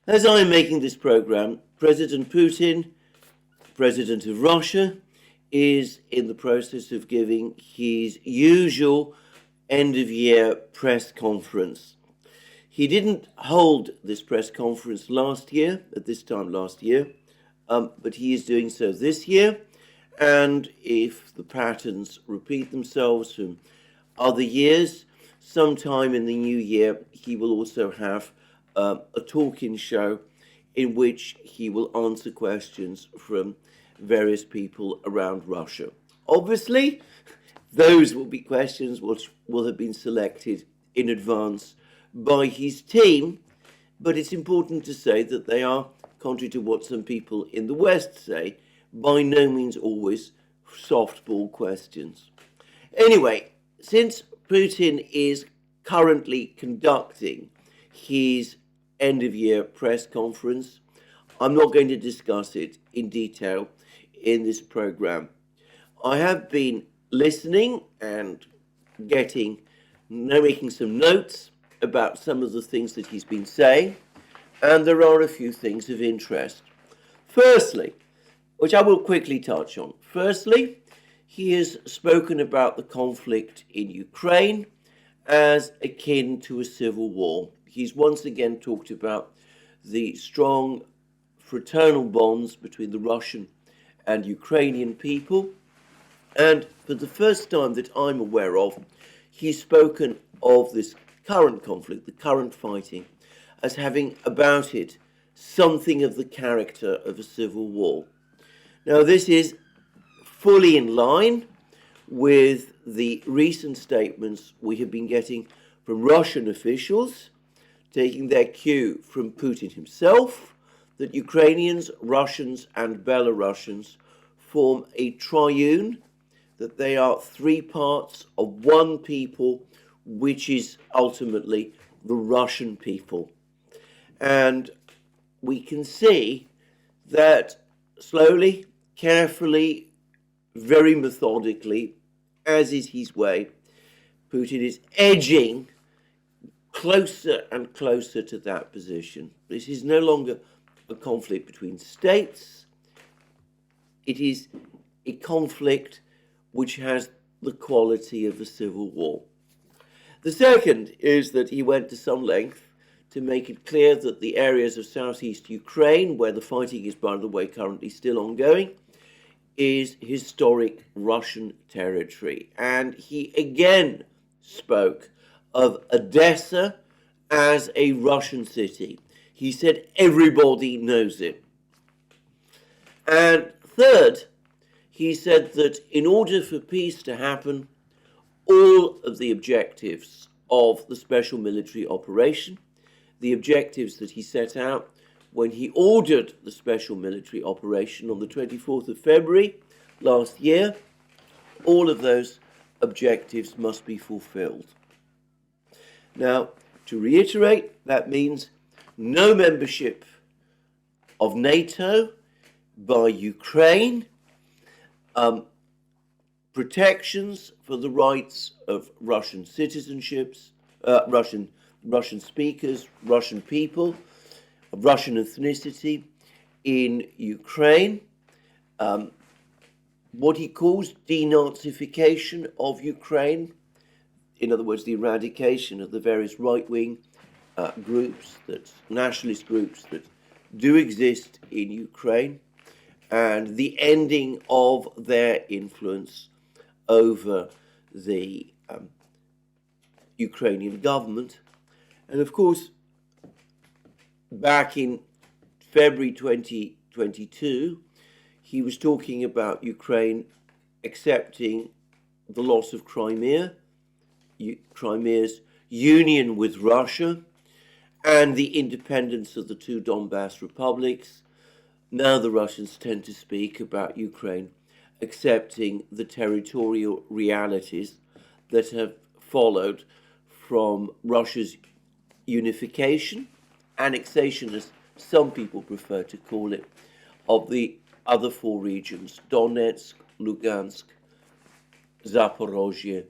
As I am making this program, President Putin, President of Russia, is in the process of giving his usual end-of-year press conference. He didn't hold this press conference last year, at this time last year, but he is doing so this year. And if the patterns repeat themselves from other years, sometime in the new year, he will also have a talking show in which he will answer questions from various people around Russia. Obviously, those will be questions which will have been selected in advance by his team, but it's important to say that they are, contrary to what some people in the West say, by no means always softball questions. Anyway, since Putin is currently conducting his end-of-year press conference, I'm not going to discuss it in detail in this program. I have been listening and making some notes about some of the things that he's been saying, and there are a few things of interest. Firstly, which I will quickly touch on. Firstly, he has spoken about the conflict in Ukraine as akin to a civil war. He's once again talked about the strong fraternal bonds between the Russian and Ukrainian people. And for the first time that I'm aware of, he's spoken of this current conflict, the current fighting, as having about it something of the character of a civil war. Now, this is fully in line with the recent statements we have been getting from Russian officials, taking their cue from Putin himself, that Ukrainians, Russians, and Belarusians form a triune, that they are three parts of one people, which is ultimately the Russian people. And we can see that slowly, carefully, very methodically, as is his way, Putin is edging closer and closer to that position. This is no longer a conflict between states. It is a conflict which has the quality of a civil war. The second is that he went to some length to make it clear that the areas of southeast Ukraine, where the fighting is, by the way, currently still ongoing, is historic Russian territory. And he again spoke of Odessa as a Russian city. He said everybody knows it. And third, he said that in order for peace to happen, all of the objectives of the special military operation, the objectives that he set out when he ordered the special military operation on the 24th of February last year, all of those objectives must be fulfilled. Now, to reiterate, that means no membership of NATO by Ukraine, protections for the rights of Russian citizenships, Russian speakers, Russian people, of Russian ethnicity in Ukraine, what he calls denazification of Ukraine, in other words, the eradication of the various right-wing groups, nationalist groups that do exist in Ukraine, and the ending of their influence over the Ukrainian government. And of course, back in February 2022, he was talking about Ukraine accepting the loss of Crimea, Crimea's union with Russia, and the independence of the two Donbass republics. Now the Russians tend to speak about Ukraine accepting the territorial realities that have followed from Russia's unification, annexation, as some people prefer to call it, of the other four regions, Donetsk, Lugansk, Zaporozhye,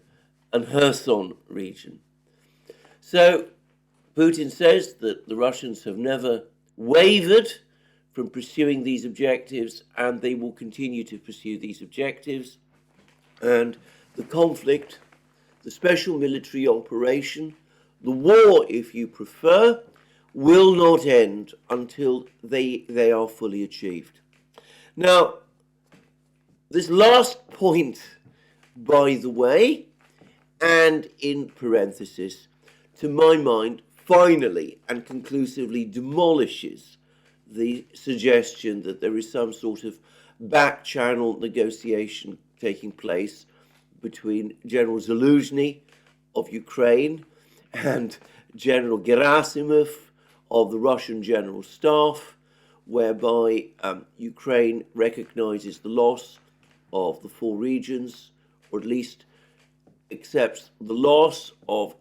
and Kherson region. So Putin says that the Russians have never wavered from pursuing these objectives, and they will continue to pursue these objectives. And the conflict, the special military operation, the war, if you prefer, will not end until they are fully achieved. Now, this last point, by the way, and in parenthesis, to my mind, finally and conclusively demolishes the suggestion that there is some sort of back-channel negotiation taking place between General Zelensky of Ukraine and General Gerasimov of the Russian General Staff, whereby Ukraine recognizes the loss of the 4 regions, or at least accepts the loss of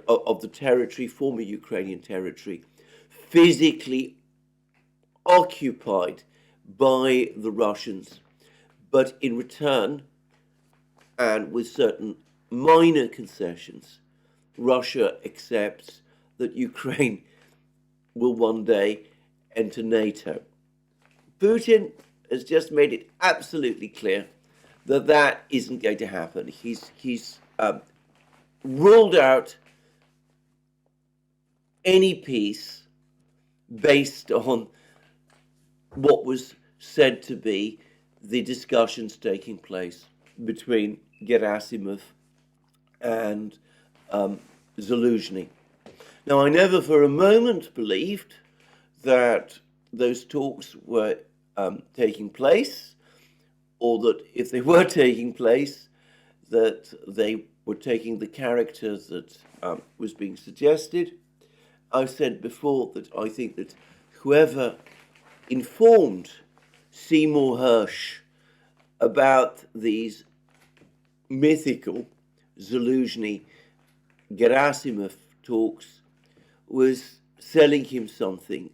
of the territory, former Ukrainian territory, physically occupied by the Russians, but in return, and with certain minor concessions, Russia accepts that Ukraine will one day enter NATO. Putin has just made it absolutely clear that that isn't going to happen. He's ruled out any peace based on what was said to be the discussions taking place between Gerasimov and Zelensky. Now, I never for a moment believed that those talks were taking place, or that if they were taking place, that they were taking the character that was being suggested. I've said before that I think that whoever informed Seymour Hersh about these mythical Zelensky-Gerasimov talks was selling him something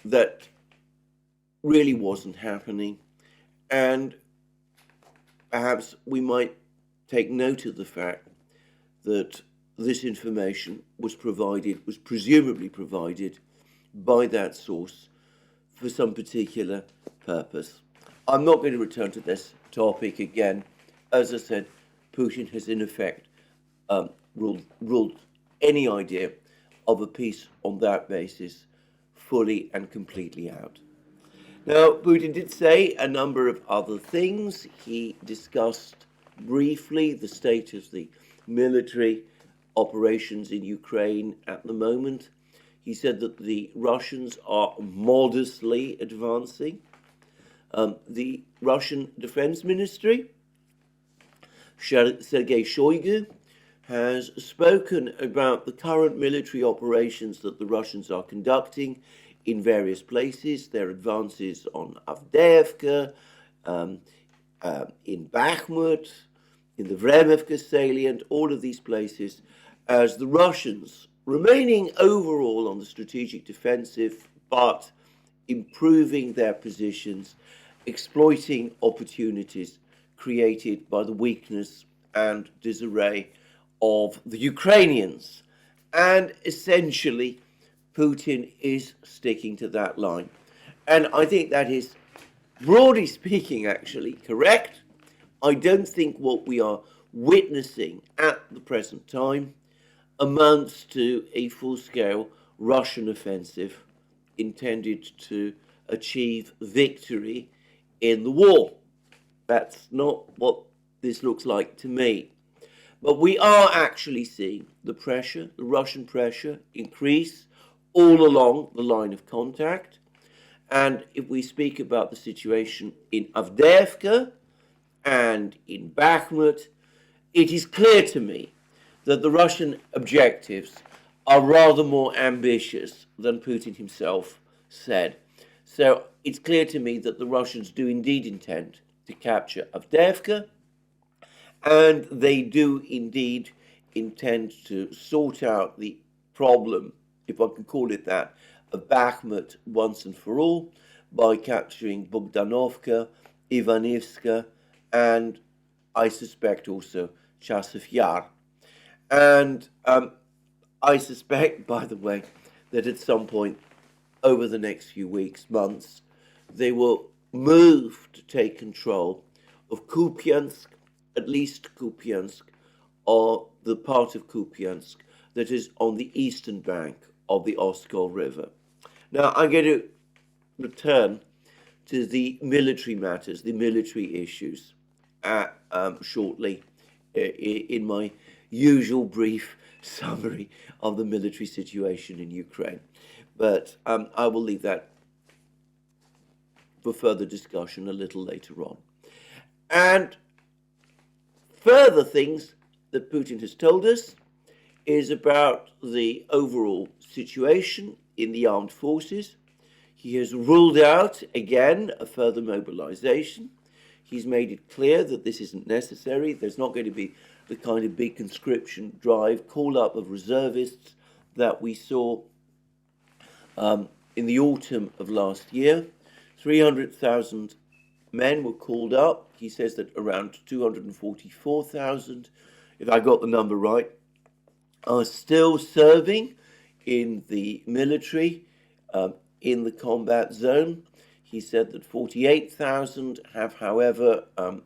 that really wasn't happening. And perhaps we might take note of the fact that this information was presumably provided by that source for some particular purpose. I'm not going to return to this topic again. As I said, Putin has in effect ruled any idea of a peace on that basis fully and completely out. Now, Putin did say a number of other things. He discussed briefly the state of the military operations in Ukraine at the moment. He said that the Russians are modestly advancing. The Russian Defense Ministry, Sergei Shoigu, has spoken about the current military operations that the Russians are conducting in various places, their advances on Avdiivka, in Bakhmut, in the Vremivka salient, all of these places, as the Russians remaining overall on the strategic defensive, but improving their positions, exploiting opportunities created by the weakness and disarray of the Ukrainians. And essentially, Putin is sticking to that line. And I think that is, broadly speaking, actually correct. I don't think what we are witnessing at the present time amounts to a full-scale Russian offensive intended to achieve victory in the war. That's not what this looks like to me. But we are actually seeing the pressure, the Russian pressure, increase all along the line of contact. And if we speak about the situation in Avdiivka and in Bakhmut, it is clear to me that the Russian objectives are rather more ambitious than Putin himself said. So it's clear to me that the Russians do indeed intend to capture Avdiivka, and they do indeed intend to sort out the problem, if I can call it that, of Bakhmut once and for all by capturing Bogdanovka, Ivanivska, and I suspect also Chasiv Yar. And I suspect, by the way, that at some point over the next few weeks, months, they will move to take control of Kupiansk, at least Kupiansk, or the part of Kupiansk that is on the eastern bank of the Oskol River. Now, I'm going to return to the military matters, the military issues, shortly in my usual brief summary of the military situation in Ukraine. But I will leave that for further discussion a little later on. And further things that Putin has told us is about the overall situation in the armed forces. He has ruled out, again, a further mobilization. He's made it clear that this isn't necessary. There's not going to be the kind of big conscription drive, call-up of reservists that we saw in the autumn of last year. 300,000 men were called up. He says that around 244,000, if I got the number right, are still serving in the military, in the combat zone. He said that 48,000 have, however, are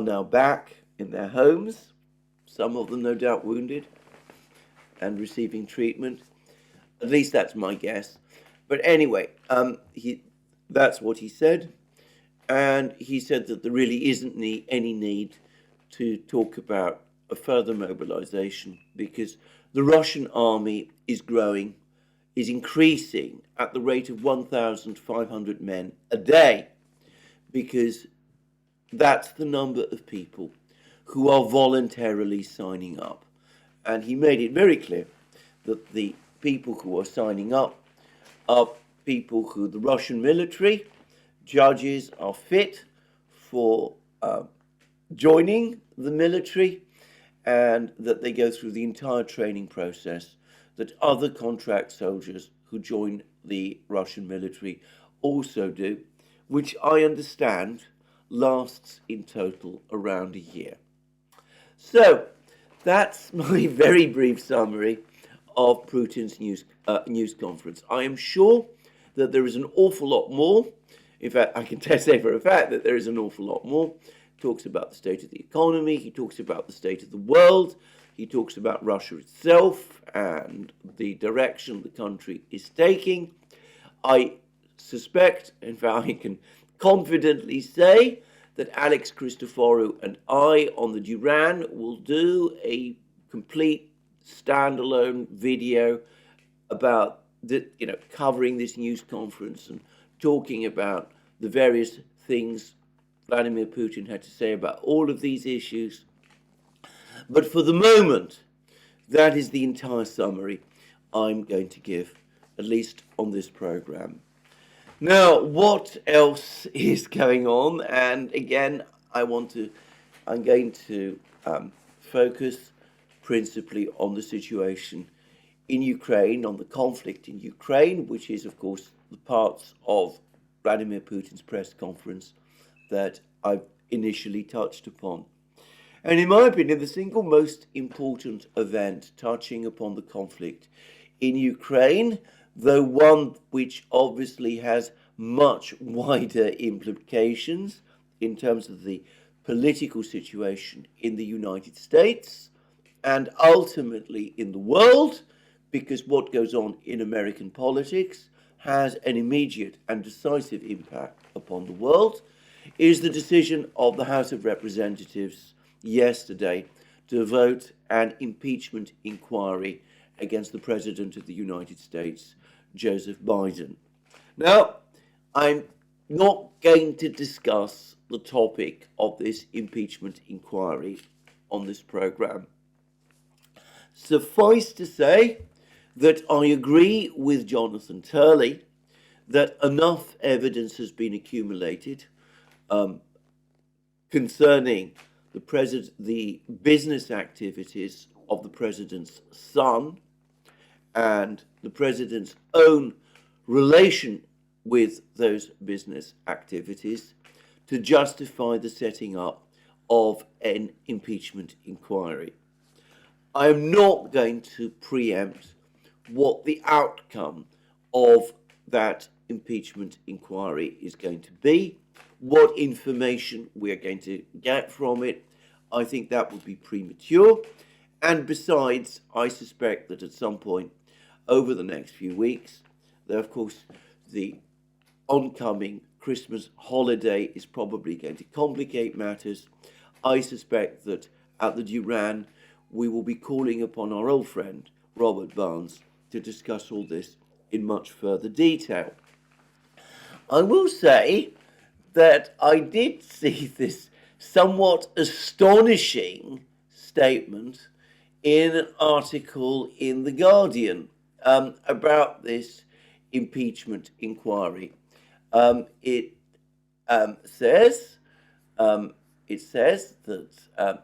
now back in their homes, some of them no doubt wounded and receiving treatment. At least that's my guess. But anyway, that's what he said. And he said that there really isn't any need to talk about a further mobilization because the Russian army is growing, is increasing at the rate of 1,500 men a day, because that's the number of people who are voluntarily signing up. And he made it very clear that the people who are signing up are people who the Russian military judges are fit for joining the military, and that they go through the entire training process that other contract soldiers who join the Russian military also do, which I understand lasts in total around a year. So that's my very brief summary of Putin's news conference. I am sure that there is an awful lot more. In fact, I can say for a fact that there is an awful lot more. He talks about the state of the economy. He talks about the state of the world. He talks about Russia itself and the direction the country is taking. I suspect, in fact, I can confidently say that Alex Christoforou and I on the Duran will do a complete standalone video about covering this news conference and talking about the various things Vladimir Putin had to say about all of these issues. But for the moment, that is the entire summary I'm going to give, at least on this program. Now, what else is going on? And again, I'm going to focus principally on the situation in Ukraine, on the conflict in Ukraine, which is, of course, the parts of Vladimir Putin's press conference that I've initially touched upon. And in my opinion, the single most important event touching upon the conflict in Ukraine, though one which obviously has much wider implications in terms of the political situation in the United States and ultimately in the world, because what goes on in American politics has an immediate and decisive impact upon the world, is the decision of the House of Representatives yesterday to vote an impeachment inquiry against the President of the United States, Joseph Biden. Now, I'm not going to discuss the topic of this impeachment inquiry on this program. Suffice to say that I agree with Jonathan Turley that enough evidence has been accumulated concerning the business activities of the president's son and the president's own relation with those business activities to justify the setting up of an impeachment inquiry. I am not going to preempt what the outcome of that impeachment inquiry is going to be, what information we are going to get from it. I think that would be premature. And besides, I suspect that at some point over the next few weeks, though of course the oncoming Christmas holiday is probably going to complicate matters, I suspect that at the Duran we will be calling upon our old friend Robert Barnes to discuss all this in much further detail. I will say that I did see this somewhat astonishing statement in an article in The Guardian about this impeachment inquiry. It says that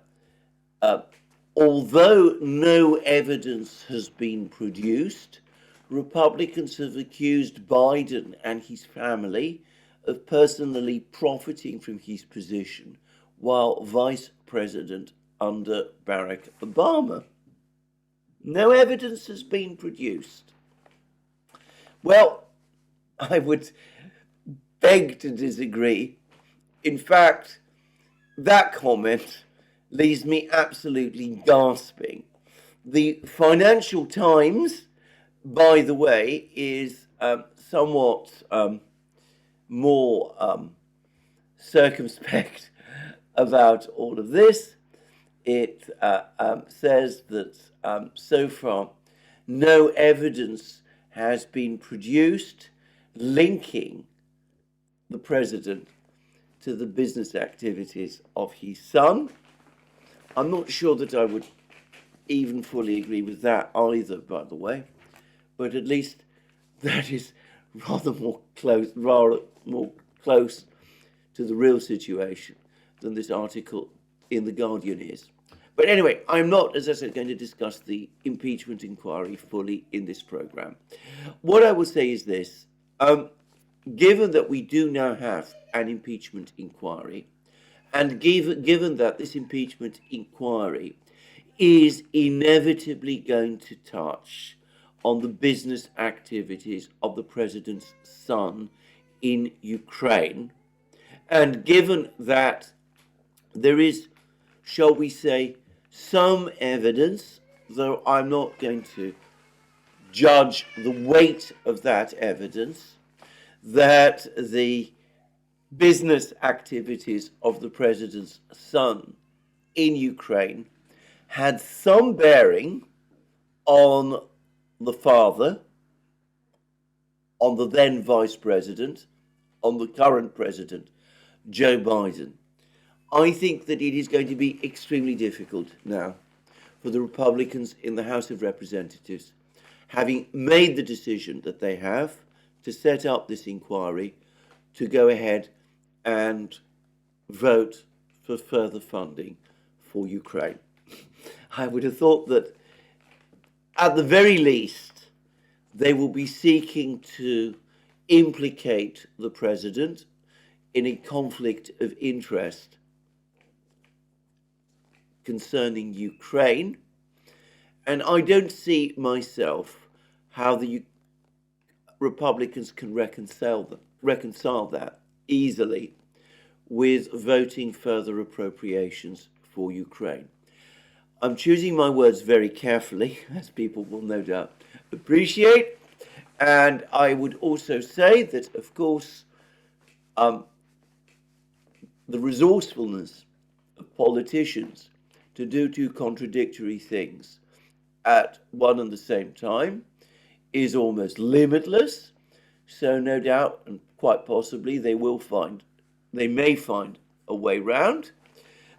although no evidence has been produced, Republicans have accused Biden and his family of personally profiting from his position while vice president under Barack Obama. No evidence has been produced. Well, I would beg to disagree. In fact, that comment leaves me absolutely gasping. The Financial Times, by the way, is somewhat more circumspect about all of this. It says that so far no evidence has been produced linking the president to the business activities of his son. I'm not sure that I would even fully agree with that either, by the way, but at least that is rather more close to the real situation than this article in The Guardian is. But anyway, I'm not, as I said, going to discuss the impeachment inquiry fully in this program. What I will say is this. Given that we do now have an impeachment inquiry, and given that this impeachment inquiry is inevitably going to touch on the business activities of the president's son in Ukraine, and given that there is, shall we say, some evidence, though I'm not going to judge the weight of that evidence, that the business activities of the president's son in Ukraine had some bearing on the father, on the then vice president, on the current president, Joe Biden. I think that it is going to be extremely difficult now for the Republicans in the House of Representatives, having made the decision that they have to set up this inquiry, to go ahead and vote for further funding for Ukraine. I would have thought that at the very least, they will be seeking to implicate the president in a conflict of interest concerning Ukraine. And I don't see myself how the Republicans can reconcile that easily with voting further appropriations for Ukraine. I'm choosing my words very carefully, as people will no doubt appreciate. And I would also say that, of course, the resourcefulness of politicians to do two contradictory things at one and the same time is almost limitless. So no doubt, and quite possibly, they may find a way round.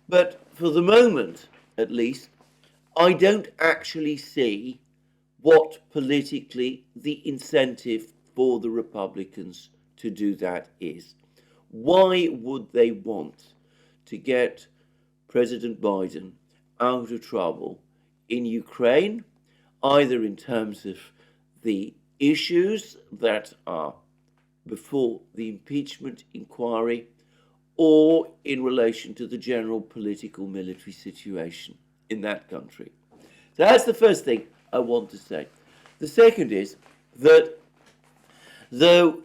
But for the moment, at least, I don't actually see what politically the incentive for the Republicans to do that is. Why would they want to get President Biden out of trouble in Ukraine, either in terms of the issues that are before the impeachment inquiry or in relation to the general political military situation in that country? So that's the first thing I want to say. The second is that though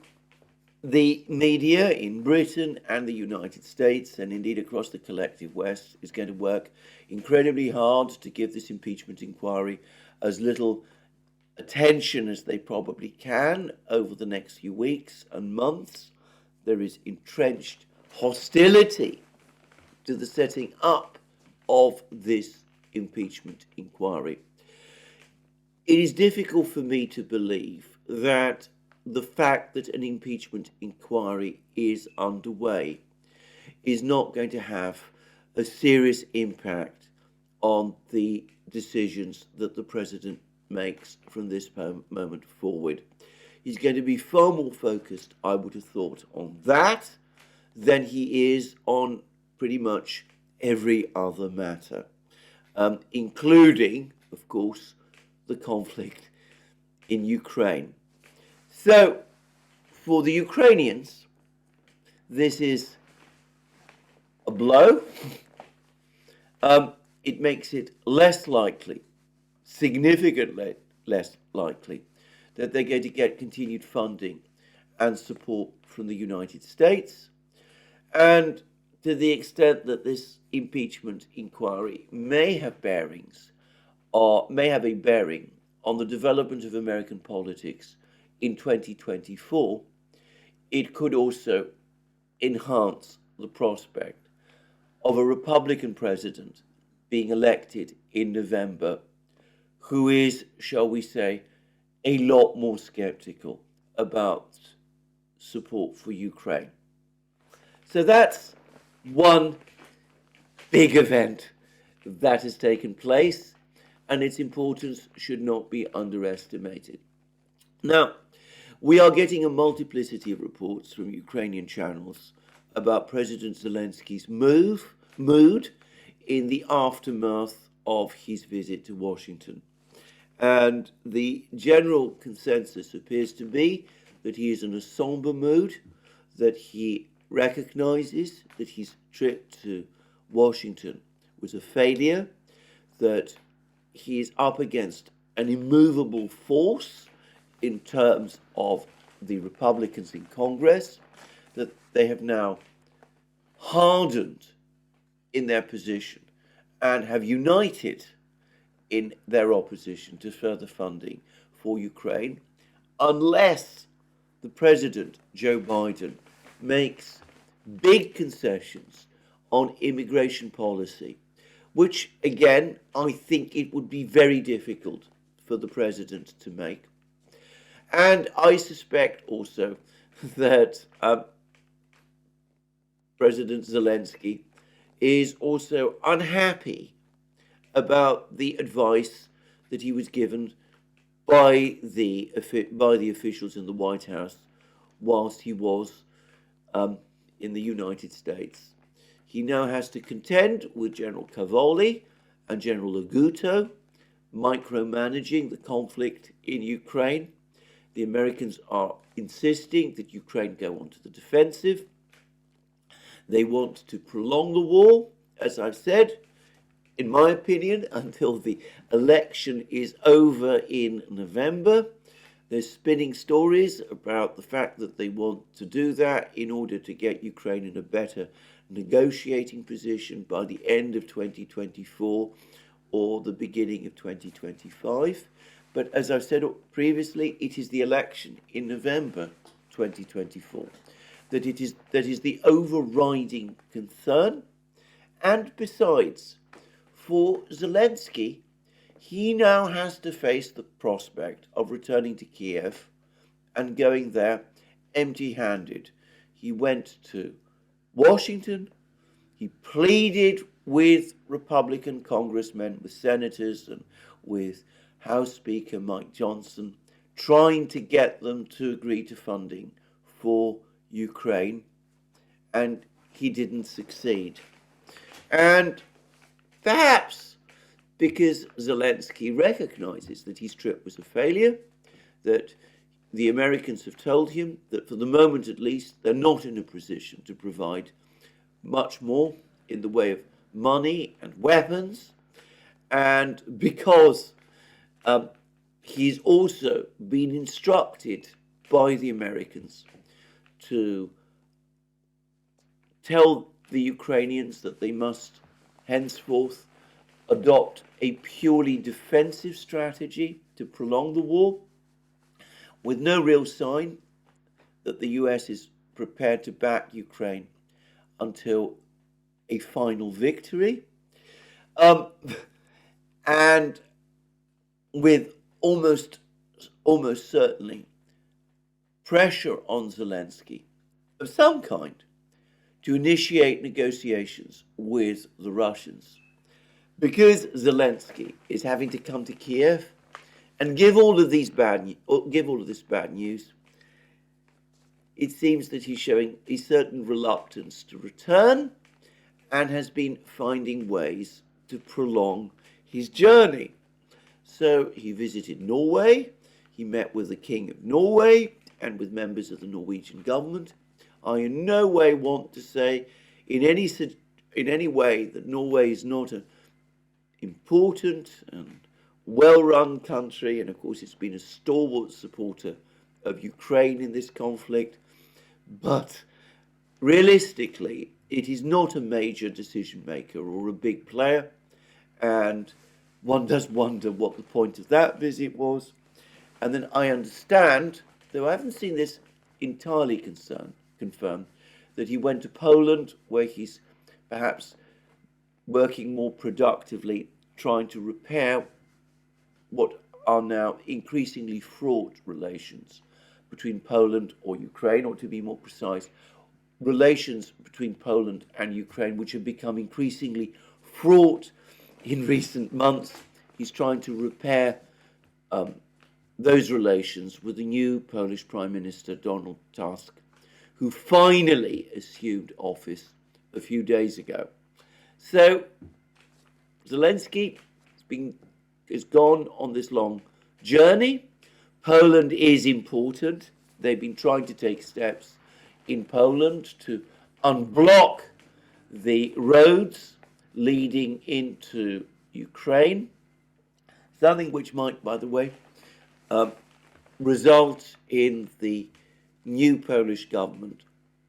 the media in Britain and the United States, and indeed across the collective West, is going to work incredibly hard to give this impeachment inquiry as little attention as they probably can over the next few weeks and months. There is entrenched hostility to the setting up of this impeachment inquiry. It is difficult for me to believe that the fact that an impeachment inquiry is underway is not going to have a serious impact on the decisions that the president makes from this moment forward. He's going to be far more focused, I would have thought, on that than he is on pretty much every other matter, including, of course, the conflict in Ukraine. So, for the Ukrainians, this is a blow. It makes it less likely, significantly less likely, that they're going to get continued funding and support from the United States. And to the extent that this impeachment inquiry may have bearings, or may have a bearing on the development of American politics in 2024, it could also enhance the prospect of a Republican president being elected in November who is, shall we say, a lot more skeptical about support for Ukraine. So that's one big event that has taken place, and its importance should not be underestimated. Now, we are getting a multiplicity of reports from Ukrainian channels about President Zelensky's mood in the aftermath of his visit to Washington. And the general consensus appears to be that he is in a somber mood, that he recognizes that his trip to Washington was a failure, that he is up against an immovable force in terms of the Republicans in Congress, that they have now hardened in their position and have united in their opposition to further funding for Ukraine, unless the President, Joe Biden, makes big concessions on immigration policy, which, again, I think it would be very difficult for the President to make. And I suspect also that President Zelensky is also unhappy about the advice that he was given by the officials in the White House whilst he was in the United States. He now has to contend with General Cavoli and General Aguto, micromanaging the conflict in Ukraine. The Americans are insisting that Ukraine go onto the defensive. They want to prolong the war, as I've said, in my opinion, until the election is over in November. They're spinning stories about the fact that they want to do that in order to get Ukraine in a better negotiating position by the end of 2024 or the beginning of 2025. But as I've said previously, it is the election in November 2024 that is the overriding concern. And besides, for Zelensky, he now has to face the prospect of returning to Kiev and going there empty-handed. He went to Washington. He pleaded with Republican congressmen, with senators, and with House Speaker Mike Johnson, trying to get them to agree to funding for Ukraine, and he didn't succeed. And perhaps because Zelensky recognizes that his trip was a failure, that the Americans have told him that for the moment at least, they're not in a position to provide much more in the way of money and weapons, and because he's also been instructed by the Americans to tell the Ukrainians that they must henceforth adopt a purely defensive strategy to prolong the war, with no real sign that the US is prepared to back Ukraine until a final victory. And with almost certainly pressure on Zelensky of some kind to initiate negotiations with the Russians. Because Zelensky is having to come to Kiev and give all of this bad news, it seems that he's showing a certain reluctance to return and has been finding ways to prolong his journey. So he visited Norway, he met with the King of Norway and with members of the Norwegian government. I in no way want to say in any way that Norway is not an important and well-run country, and of course it's been a stalwart supporter of Ukraine in this conflict, but realistically it is not a major decision maker or a big player, and one does wonder what the point of that visit was. And then I understand, though I haven't seen this entirely confirmed, that he went to Poland, where he's perhaps working more productively, trying to repair what are now increasingly fraught relations between Poland or Ukraine, or to be more precise, relations between Poland and Ukraine, which have become increasingly fraught in recent months. He's trying to repair those relations with the new Polish Prime Minister, Donald Tusk, who finally assumed office a few days ago. So Zelensky has gone on this long journey. Poland is important. They've been trying to take steps in Poland to unblock the roads leading into Ukraine, something which might, by the way, result in the new Polish government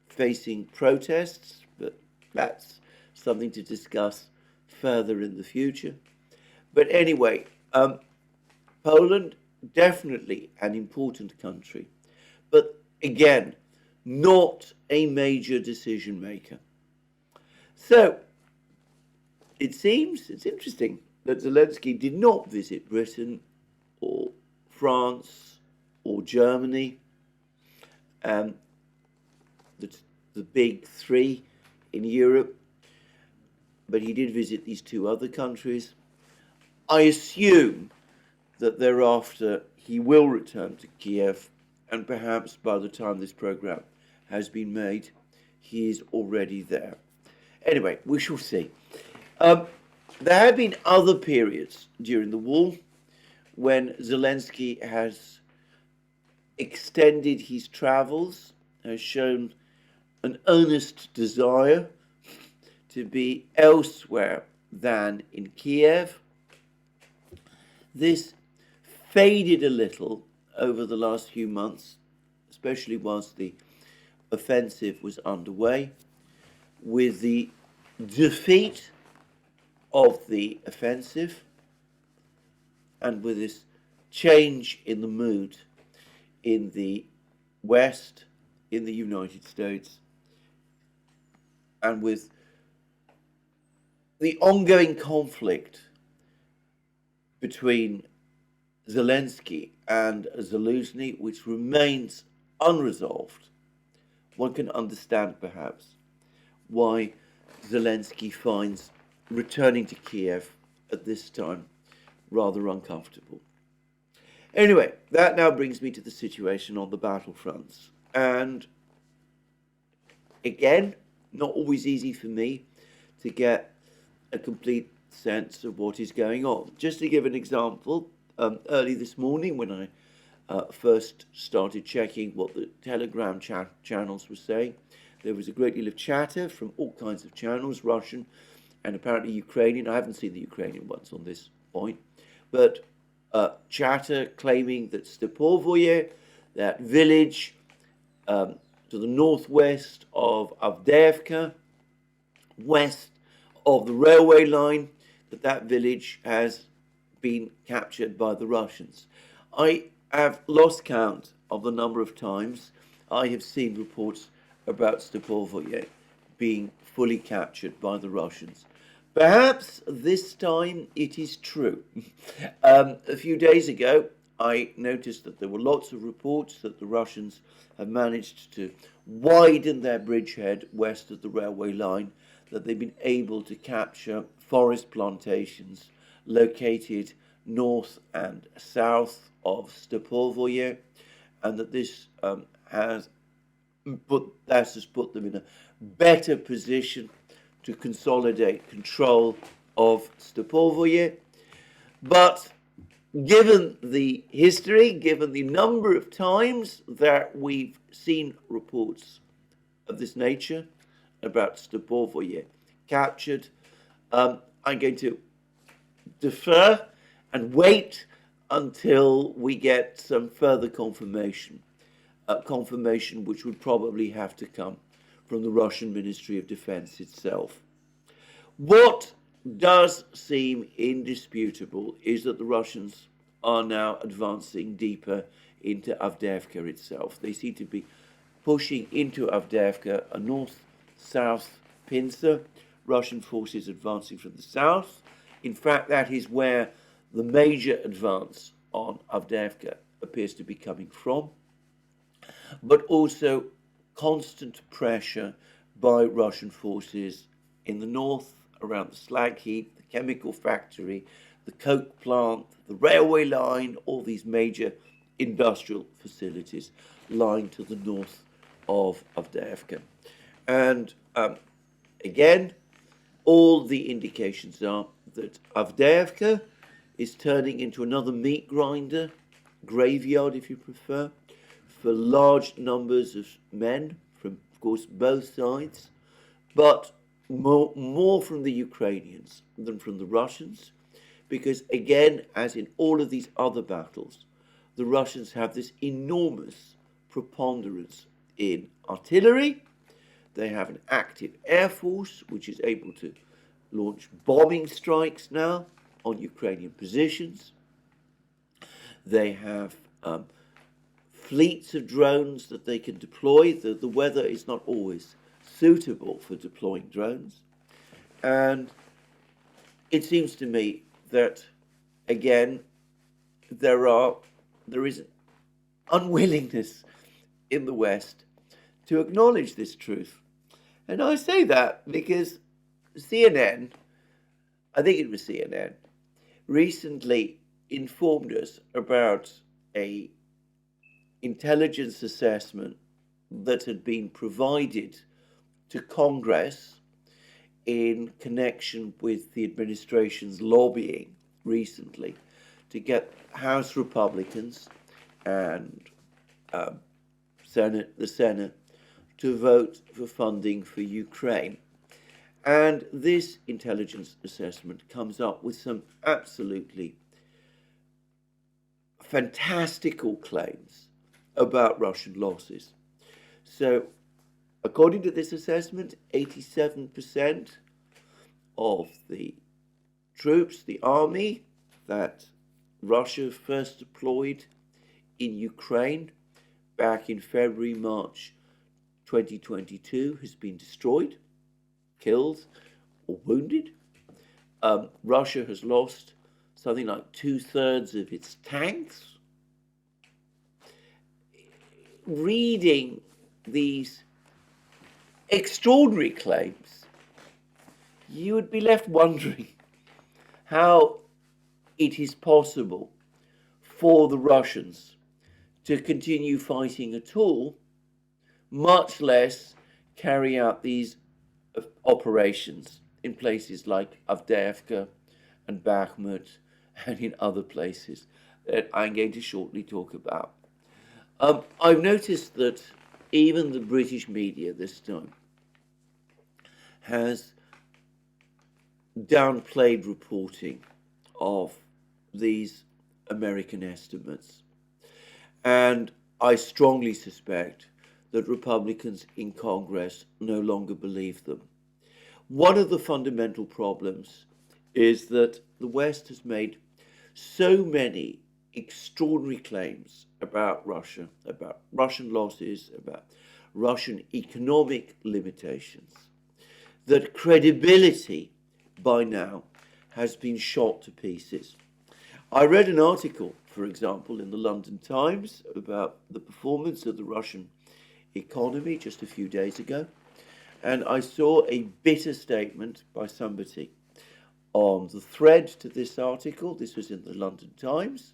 facing protests, but that's something to discuss further in the future. But anyway, Poland, definitely an important country, but again, not a major decision maker. So it seems, it's interesting that Zelensky did not visit Britain or France or Germany, the big three in Europe, but he did visit these two other countries. I assume that thereafter he will return to Kiev, and perhaps by the time this program has been made, he is already there. Anyway, we shall see. There have been other periods during the war when Zelensky has extended his travels, has shown an earnest desire to be elsewhere than in Kiev. This faded a little over the last few months, especially whilst the offensive was underway, with the defeat of the offensive and with this change in the mood in the West, in the United States, and with the ongoing conflict between Zelensky and Zelensky, which remains unresolved. One can understand, perhaps, why Zelensky finds returning to Kiev at this time rather uncomfortable. Anyway, that now brings me to the situation on the battlefronts. And again, not always easy for me to get a complete sense of what is going on. Just to give an example, early this morning when I first started checking what the Telegram channels were saying, there was a great deal of chatter from all kinds of channels, Russian and apparently Ukrainian. I haven't seen the Ukrainian ones on this point, but chatter claiming that Stepovoye, that village to the northwest of Avdiivka, west of the railway line, that village has been captured by the Russians. I have lost count of the number of times I have seen reports about Stepovoye being fully captured by the Russians. Perhaps this time it is true. A few days ago, I noticed that there were lots of reports that the Russians have managed to widen their bridgehead west of the railway line, that they've been able to capture forest plantations located north and south of Stepovoye, and that this has put them in a better position to consolidate control of Stepovoye. But given the history, given the number of times that we've seen reports of this nature about Stepovoye captured, I'm going to defer and wait until we get some further confirmation which would probably have to come from the Russian Ministry of Defense itself. What does seem indisputable is that the Russians are now advancing deeper into Avdiivka itself. They seem to be pushing into Avdiivka, a north-south pincer, Russian forces advancing from the south. In fact, that is where the major advance on Avdiivka appears to be coming from, but also constant pressure by Russian forces in the north, around the slag heap, the chemical factory, the coke plant, the railway line, all these major industrial facilities lying to the north of Avdiivka. And again, all the indications are that Avdiivka is turning into another meat grinder, graveyard if you prefer, for large numbers of men from, of course, both sides, but more from the Ukrainians than from the Russians, because again, as in all of these other battles, the Russians have this enormous preponderance in artillery. They have an active air force, which is able to launch bombing strikes now on Ukrainian positions. They have fleets of drones that they can deploy. The weather is not always suitable for deploying drones. And it seems to me that, again, there is an unwillingness in the West to acknowledge this truth. And I say that because CNN, I think it was CNN, recently informed us about a intelligence assessment that had been provided to Congress in connection with the administration's lobbying recently to get House Republicans and the Senate to vote for funding for Ukraine. And this intelligence assessment comes up with some absolutely fantastical claims about Russian losses. So, according to this assessment, 87% of the troops, the army that Russia first deployed in Ukraine back in February, March 2022 has been destroyed, killed, or wounded. Russia has lost something like 2/3 of its tanks. Reading these extraordinary claims, you would be left wondering how it is possible for the Russians to continue fighting at all, much less carry out these operations in places like Avdiivka and Bakhmut and in other places that I'm going to shortly talk about. I've noticed that even the British media this time has downplayed reporting of these American estimates. And I strongly suspect that Republicans in Congress no longer believe them. One of the fundamental problems is that the West has made so many extraordinary claims about Russia, about Russian losses, about Russian economic limitations, that credibility by now has been shot to pieces. I read an article, for example, in the London Times about the performance of the Russian economy just a few days ago, and I saw a bitter statement by somebody on the thread to this article. This was in the London Times,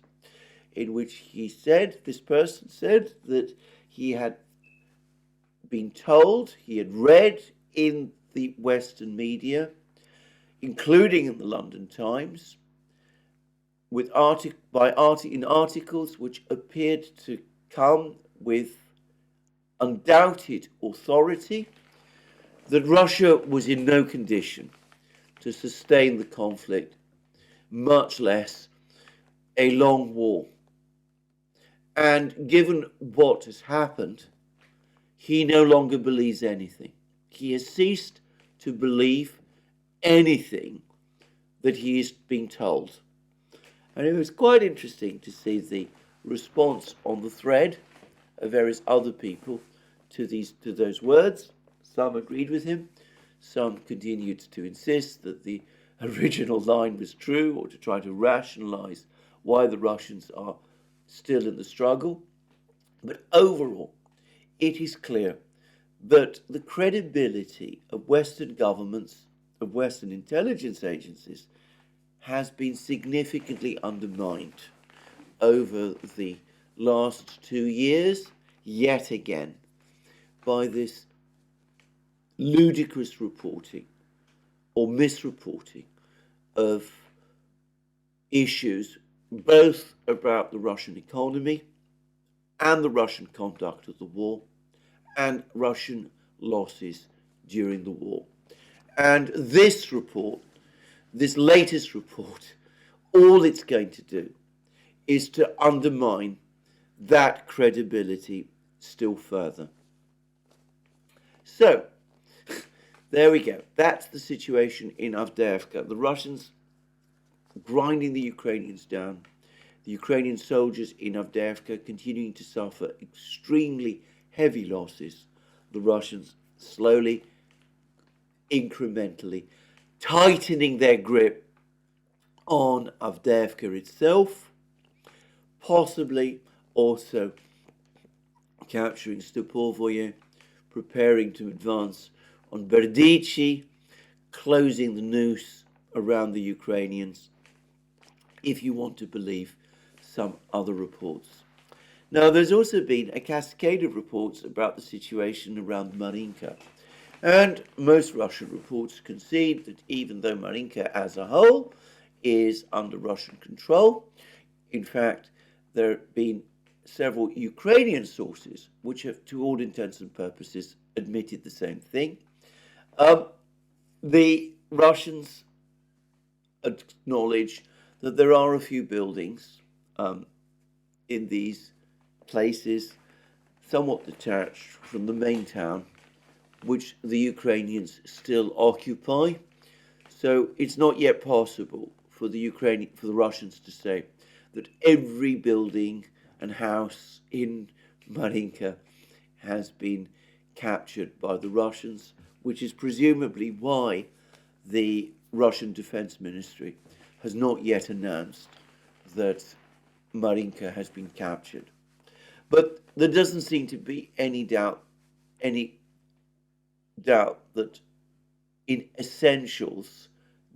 in which this person said that he had been told, he had read in the Western media, including in the London Times, in articles which appeared to come with undoubted authority, that Russia was in no condition to sustain the conflict, much less a long war. And given what has happened, he no longer believes anything. He has ceased to believe anything that he is being told. And it was quite interesting to see the response on the thread of various other people to those words. Some agreed with him, some continued to insist that the original line was true, or to try to rationalize why the Russians are still in the struggle. But overall, it is clear that the credibility of Western governments, of Western intelligence agencies, has been significantly undermined over the last 2 years, yet again, by this ludicrous reporting or misreporting of issues both about the Russian economy and the Russian conduct of the war and Russian losses during the war. And this report, this latest report, all it's going to do is to undermine that credibility still further. So, there we go. That's the situation in Avdiivka. The Russians grinding the Ukrainians down. The Ukrainian soldiers in Avdiivka continuing to suffer extremely heavy losses. The Russians slowly, incrementally tightening their grip on Avdiivka itself, possibly also capturing Stupovoye, preparing to advance on Berdichi, closing the noose around the Ukrainians, if you want to believe some other reports. Now, there's also been a cascade of reports about the situation around Marinka. And most Russian reports concede that even though Marinka as a whole is under Russian control, in fact, there have been several Ukrainian sources which have, to all intents and purposes, admitted the same thing. The Russians acknowledge that there are a few buildings in these places, somewhat detached from the main town, which the Ukrainians still occupy. So it's not yet possible for the Russians to say that every building and house in Marinka has been captured by the Russians, which is presumably why the Russian Defense Ministry has not yet announced that Marinka has been captured. But there doesn't seem to be any doubt that in essentials,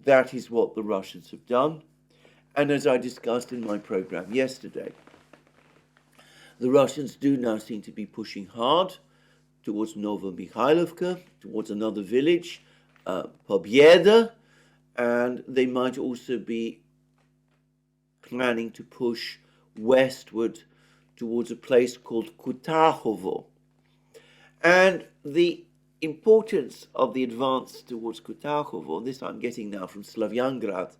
that is what the Russians have done. And as I discussed in my program yesterday, the Russians do now seem to be pushing hard towards Novomikhailivka, towards another village, Pobieda, and they might also be planning to push westward towards a place called Kutahovo. And the importance of the advance towards Kutahovo, this I'm getting now from Slavyangrad,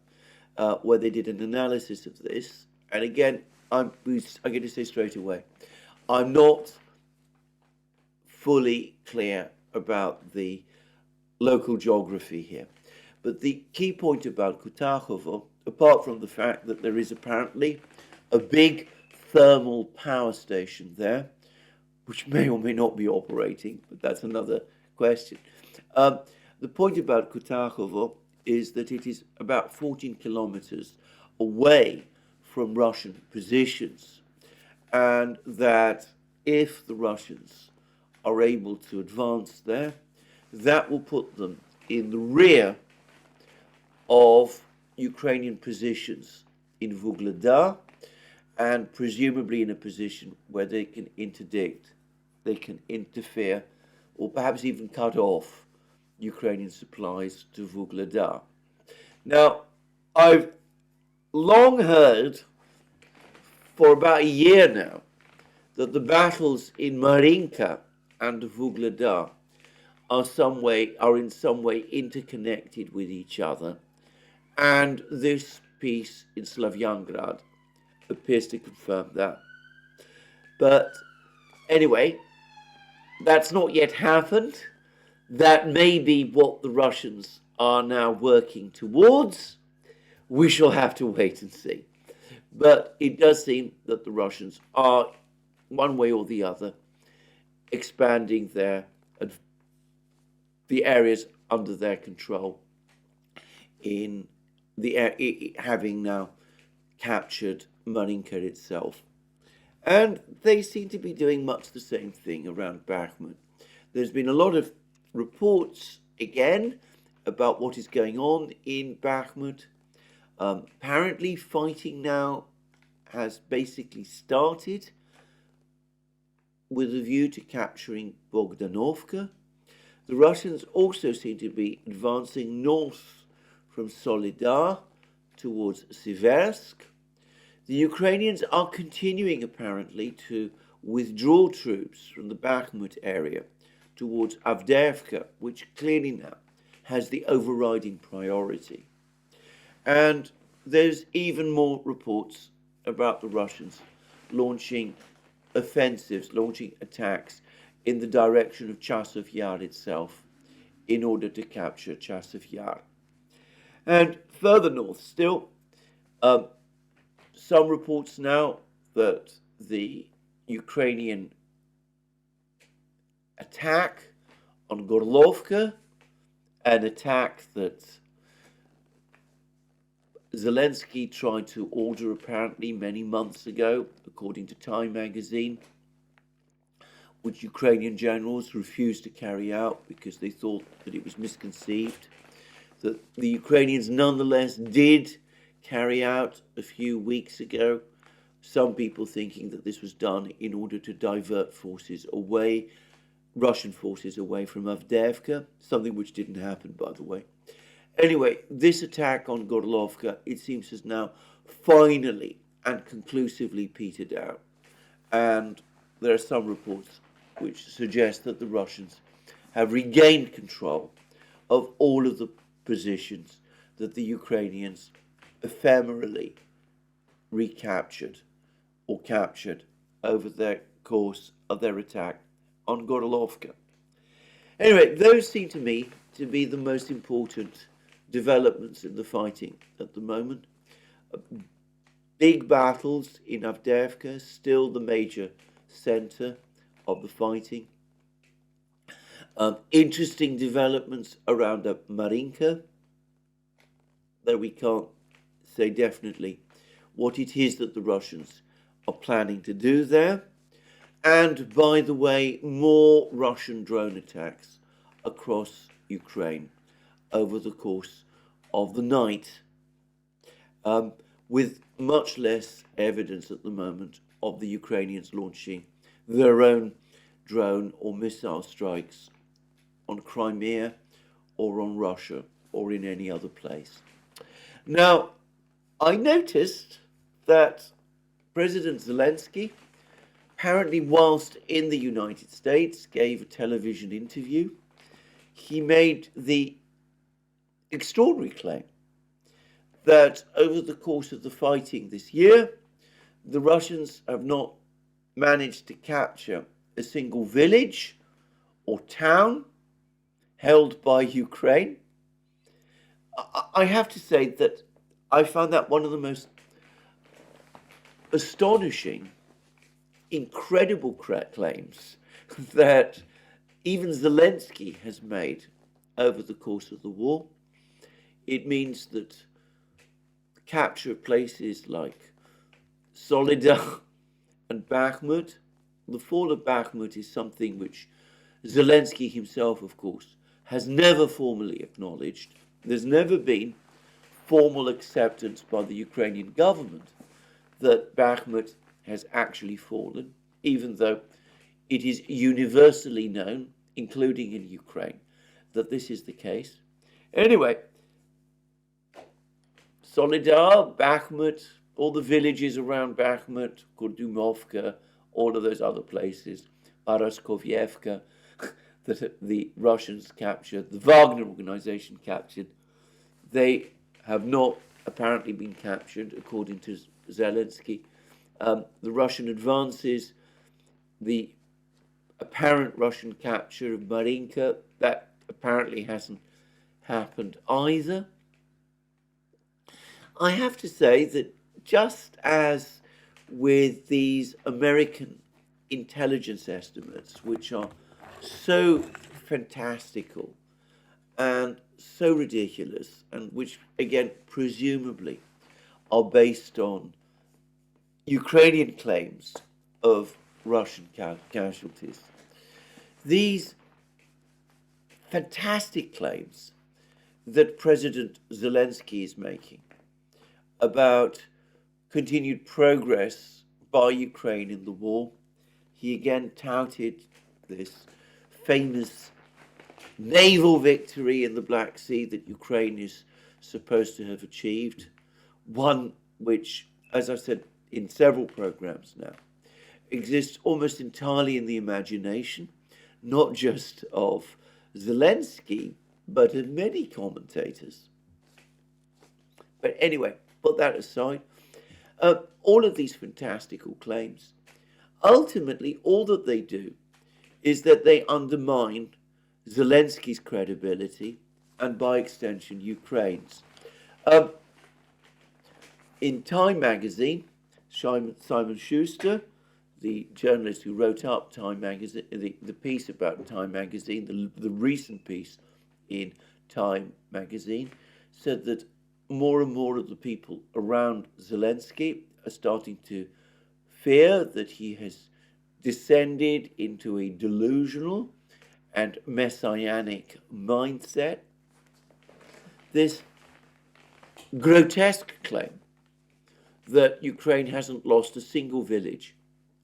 where they did an analysis of this, and again, I'm going to say straight away, I'm not fully clear about the local geography here. But the key point about Kutahovo, apart from the fact that there is apparently a big thermal power station there, which may or may not be operating, but that's another question. The point about Kutahovo is that it is about 14 kilometers away from Russian positions, and that if the Russians are able to advance there, that will put them in the rear of Ukrainian positions in Vuhledar, and presumably in a position where they can interdict, they can interfere, or perhaps even cut off Ukrainian supplies to Vuhledar. Now, I've long heard for about a year now that the battles in Marinka and Vuhledar are in some way interconnected with each other, and this peace in Slavyangrad appears to confirm that. But anyway, that's not yet happened. That may be what the Russians are now working towards. We shall have to wait and see. But it does seem that the Russians are, one way or the other, expanding the areas under their control, in having now captured Marinka itself. And they seem to be doing much the same thing around Bakhmut. There's been a lot of reports, again, about what is going on in Bakhmut. Apparently, fighting now has basically started with a view to capturing Bogdanovka. The Russians also seem to be advancing north from Solidar towards Siversk. The Ukrainians are continuing, apparently, to withdraw troops from the Bakhmut area towards Avdiivka, which clearly now has the overriding priority. And there's even more reports about the Russians launching offensives, launching attacks in the direction of Chasiv Yar itself in order to capture Chasiv Yar. And further north still, some reports now that the Ukrainian attack on Gorlovka, an attack that Zelensky tried to order apparently many months ago, according to Time magazine, which Ukrainian generals refused to carry out because they thought that it was misconceived, that the Ukrainians nonetheless did carry out a few weeks ago, some people thinking that this was done in order to divert forces away, Russian forces away from Avdiivka, something which didn't happen, by the way. Anyway, this attack on Gorlovka, it seems, has now finally and conclusively petered out. And there are some reports which suggest that the Russians have regained control of all of the positions that the Ukrainians ephemerally recaptured or captured over the course of their attack on Gorlovka. Anyway, those seem to me to be the most important developments in the fighting at the moment. Big battles in Avdiivka, still the major center of the fighting. Interesting developments around Marinka, though we can't say definitely what it is that the Russians are planning to do there. And, by the way, more Russian drone attacks across Ukraine over the course of the night, with much less evidence at the moment of the Ukrainians launching their own drone or missile strikes on Crimea or on Russia or in any other place. Now, I noticed that President Zelensky, apparently whilst in the United States, gave a television interview. He made the extraordinary claim that over the course of the fighting this year, the Russians have not managed to capture a single village or town held by Ukraine. I have to say that I found that one of the most astonishing, incredible claims that even Zelensky has made over the course of the war. It means that the capture of places like Solidar and Bakhmut, the fall of Bakhmut is something which Zelensky himself, of course, has never formally acknowledged. There's never been formal acceptance by the Ukrainian government that Bakhmut has actually fallen, even though it is universally known, including in Ukraine, that this is the case. Anyway, Solidar, Bakhmut, all the villages around Bakhmut, Kurdumovka, all of those other places, Paraskovyevka, that the Russians captured, the Wagner organization captured, they have not apparently been captured, according to Zelensky. The Russian advances, the apparent Russian capture of Marinka, that apparently hasn't happened either. I have to say that just as with these American intelligence estimates, which are so fantastical and so ridiculous, and which, again, presumably are based on Ukrainian claims of Russian casualties. These fantastic claims that President Zelensky is making about continued progress by Ukraine in the war. He again touted this famous naval victory in the Black Sea that Ukraine is supposed to have achieved, one which, as I've said in several programs now, exists almost entirely in the imagination, not just of Zelensky, but of many commentators. But anyway, put that aside. All of these fantastical claims, ultimately all that they do is that they undermine Zelensky's credibility and by extension Ukraine's. In Time magazine, Simon Schuster, the journalist who wrote up Time magazine, the piece about Time magazine, the recent piece in Time magazine, said that more and more of the people around Zelensky are starting to fear that he has descended into a delusional and messianic mindset. This grotesque claim that Ukraine hasn't lost a single village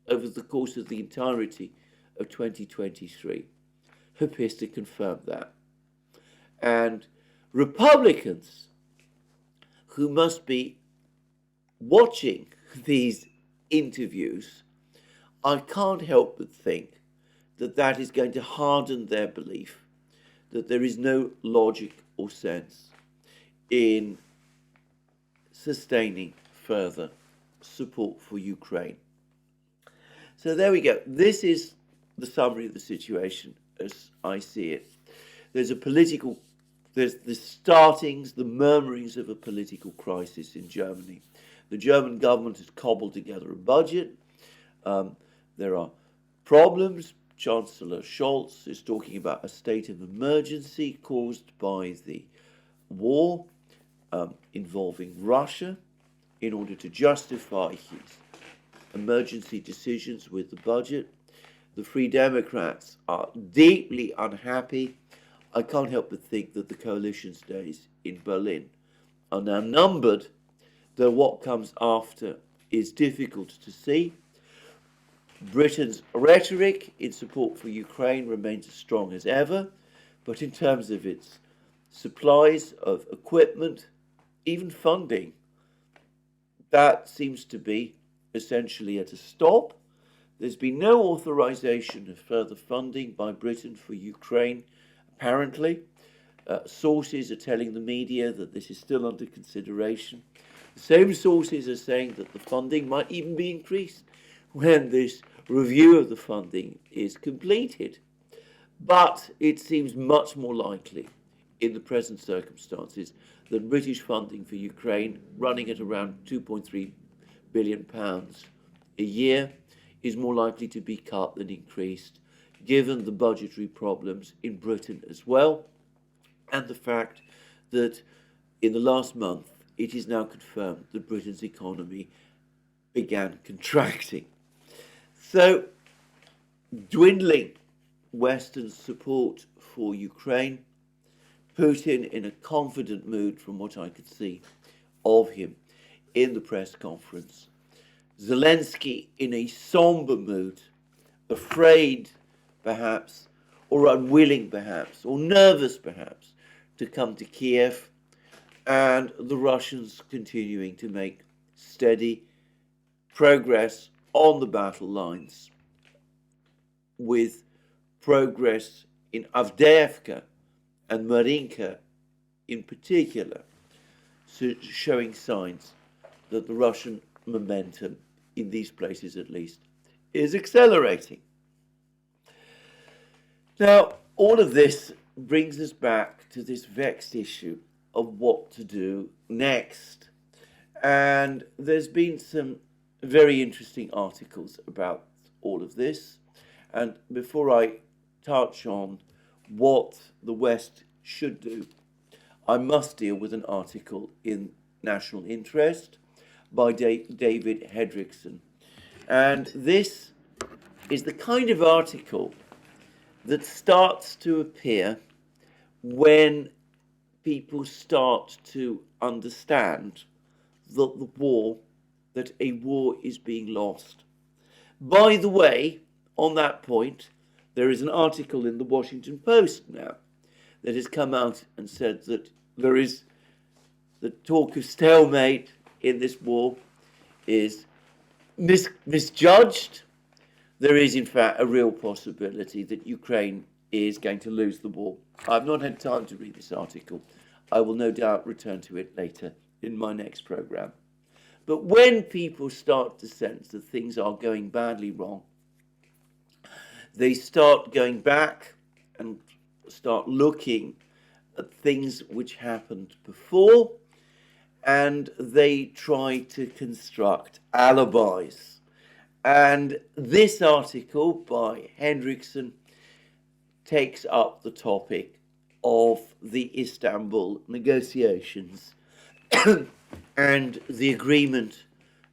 over the course of the entirety of 2023 appears to confirm that. And Republicans who must be watching these interviews, I can't help but think that that is going to harden their belief that there is no logic or sense in sustaining further support for Ukraine. So there we go. This is the summary of the situation as I see it. There's the startings, the murmurings of a political crisis in Germany. The German government has cobbled together a budget. There are problems. Chancellor Scholz is talking about a state of emergency caused by the war involving Russia in order to justify his emergency decisions with the budget. The Free Democrats are deeply unhappy. I can't help but think that the coalition's days in Berlin are now numbered, though what comes after is difficult to see. Britain's rhetoric in support for Ukraine remains as strong as ever, but in terms of its supplies of equipment, even funding, that seems to be essentially at a stop. There's been no authorization of further funding by Britain for Ukraine, apparently. Sources are telling the media that this is still under consideration. The same sources are saying that the funding might even be increased when this review of the funding is completed. But it seems much more likely in the present circumstances that British funding for Ukraine, running at around £2.3 billion a year, is more likely to be cut than increased, given the budgetary problems in Britain as well, and the fact that in the last month it is now confirmed that Britain's economy began contracting. So, dwindling Western support for Ukraine, Putin in a confident mood from what I could see of him in the press conference, Zelensky in a somber mood, afraid perhaps, or unwilling perhaps, or nervous perhaps, to come to Kiev, and the Russians continuing to make steady progress on the battle lines, with progress in Avdiivka and Marinka in particular, showing signs that the Russian momentum, in these places at least, is accelerating. Now, all of this brings us back to this vexed issue of what to do next. And there's been some very interesting articles about all of this. And before I touch on what the West should do, I must deal with an article in National Interest by David Hendrickson. And this is the kind of article that starts to appear when people start to understand that a war is being lost. By the way, on that point, there is an article in the Washington Post now that has come out and said that there is the talk of stalemate in this war is misjudged. There is, in fact, a real possibility that Ukraine is going to lose the war. I've not had time to read this article. I will no doubt return to it later in my next program. But when people start to sense that things are going badly wrong, they start going back and start looking at things which happened before, and they try to construct alibis. And this article by Hendrickson takes up the topic of the Istanbul negotiations and the agreement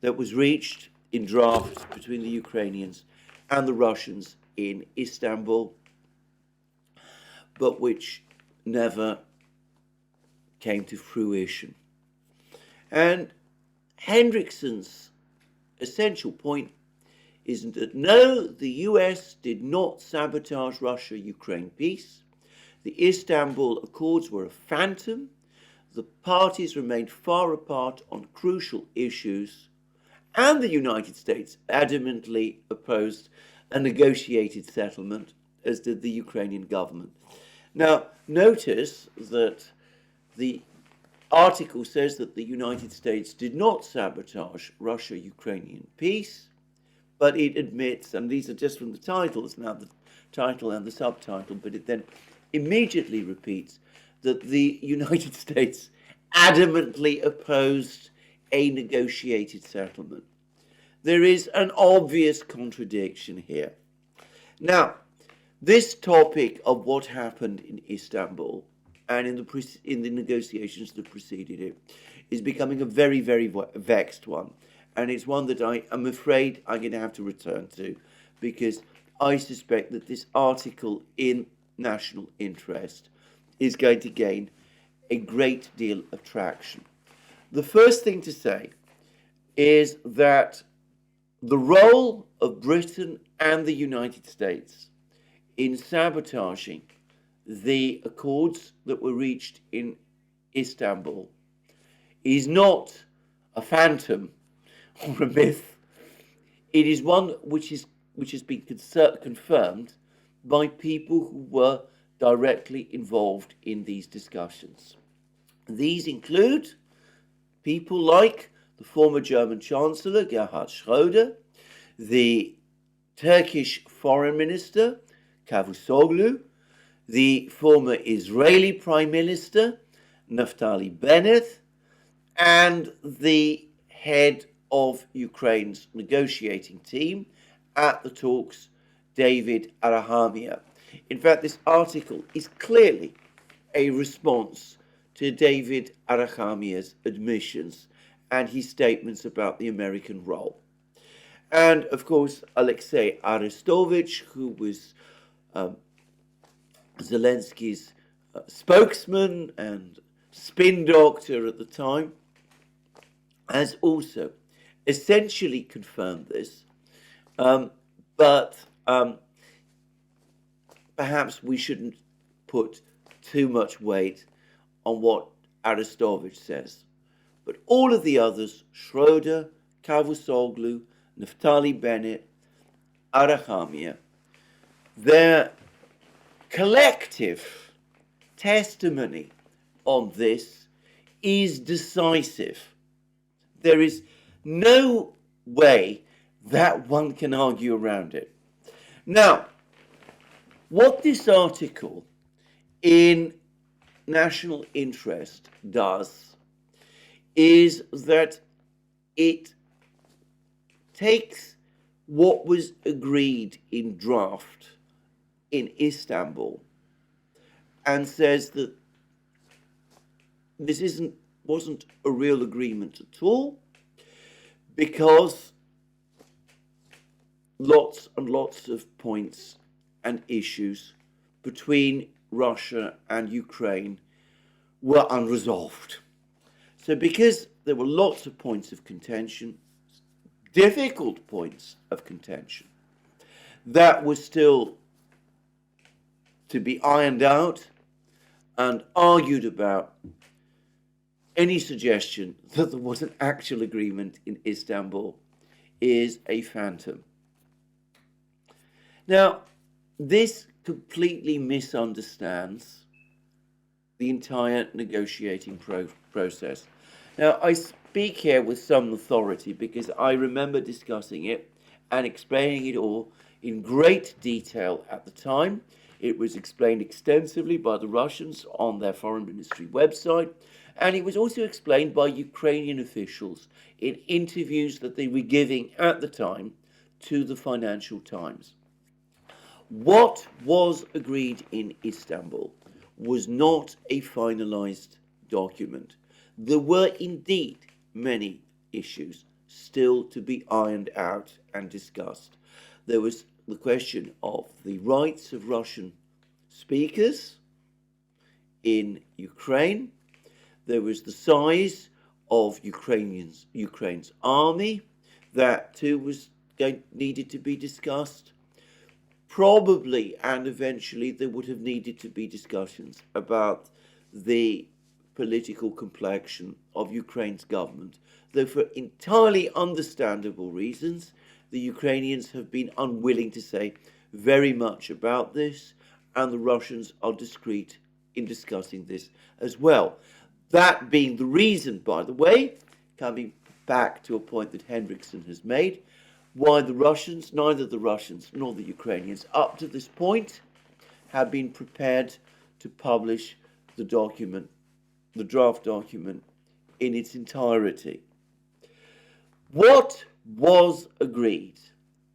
that was reached in draft between the Ukrainians and the Russians in Istanbul, but which never came to fruition. And Hendrickson's essential point is that no, the US did not sabotage Russia-Ukraine peace. The Istanbul Accords were a phantom. The parties remained far apart on crucial issues, and the United States adamantly opposed a negotiated settlement, as did the Ukrainian government. Now, notice that the article says that the United States did not sabotage Russia-Ukrainian peace, but it admits, and these are just from the titles now, the title and the subtitle, but it then immediately repeats that the United States adamantly opposed a negotiated settlement. There is an obvious contradiction here. Now, this topic of what happened in Istanbul and in the negotiations that preceded it is becoming a very, very vexed one. And it's one that I am afraid I'm going to have to return to, because I suspect that this article in National Interest is going to gain a great deal of traction. The first thing to say is that the role of Britain and the United States in sabotaging the accords that were reached in Istanbul is not a phantom or a myth. It is one which has been confirmed by people who were directly involved in these discussions. These include people like the former German Chancellor Gerhard Schröder, the Turkish Foreign Minister Cavusoglu, the former Israeli Prime Minister Naftali Bennett, and the head of Ukraine's negotiating team at the talks, David Arahamia. In fact, this article is clearly a response to David Arahamia's admissions and his statements about the American role. And of course, Alexei Arestovich, who was Zelensky's spokesman and spin doctor at the time, has also essentially confirmed this. But perhaps we shouldn't put too much weight on what Arestovich says. But all of the others, Schroeder, Cavusoglu, Naftali Bennett, Arahamia, their collective testimony on this is decisive. There is no way that one can argue around it. Now, what this article in National Interest does is that it takes what was agreed in draft in Istanbul and says that this wasn't a real agreement at all, because lots and lots of points and issues between Russia and Ukraine were unresolved. So because there were lots of points of contention, difficult points of contention, that was still to be ironed out and argued about, any suggestion that there was an actual agreement in Istanbul is a phantom. Now, this completely misunderstands the entire negotiating process. Now, I speak here with some authority because I remember discussing it and explaining it all in great detail at the time. It was explained extensively by the Russians on their foreign ministry website, and it was also explained by Ukrainian officials in interviews that they were giving at the time to the Financial Times. What was agreed in Istanbul was not a finalized document. There were indeed many issues still to be ironed out and discussed. There was the question of the rights of Russian speakers in Ukraine. There was the size of Ukraine's army. That too needed to be discussed. Probably and eventually there would have needed to be discussions about the political complexion of Ukraine's government, though for entirely understandable reasons, the Ukrainians have been unwilling to say very much about this, and the Russians are discreet in discussing this as well. That being the reason, by the way, coming back to a point that Hendrickson has made, why the Russians, neither the Russians nor the Ukrainians, up to this point, have been prepared to publish the document, the draft document, in its entirety. What was agreed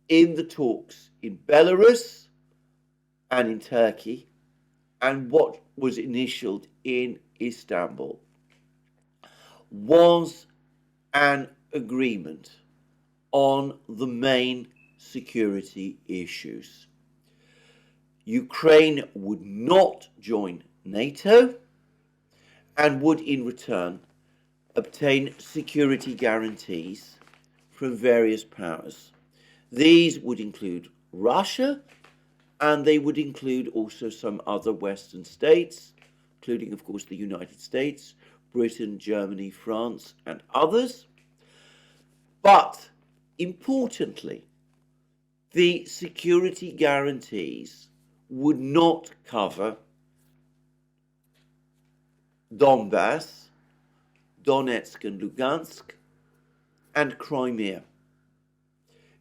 in the talks in Belarus and in Turkey, and what was initialed in Istanbul, was an agreement on the main security issues. Ukraine would not join NATO and would in return obtain security guarantees from various powers. These would include Russia, and they would include also some other Western states, including, of course, the United States, Britain, Germany, France, and others. But importantly, the security guarantees would not cover Donbass, Donetsk and Lugansk, and Crimea.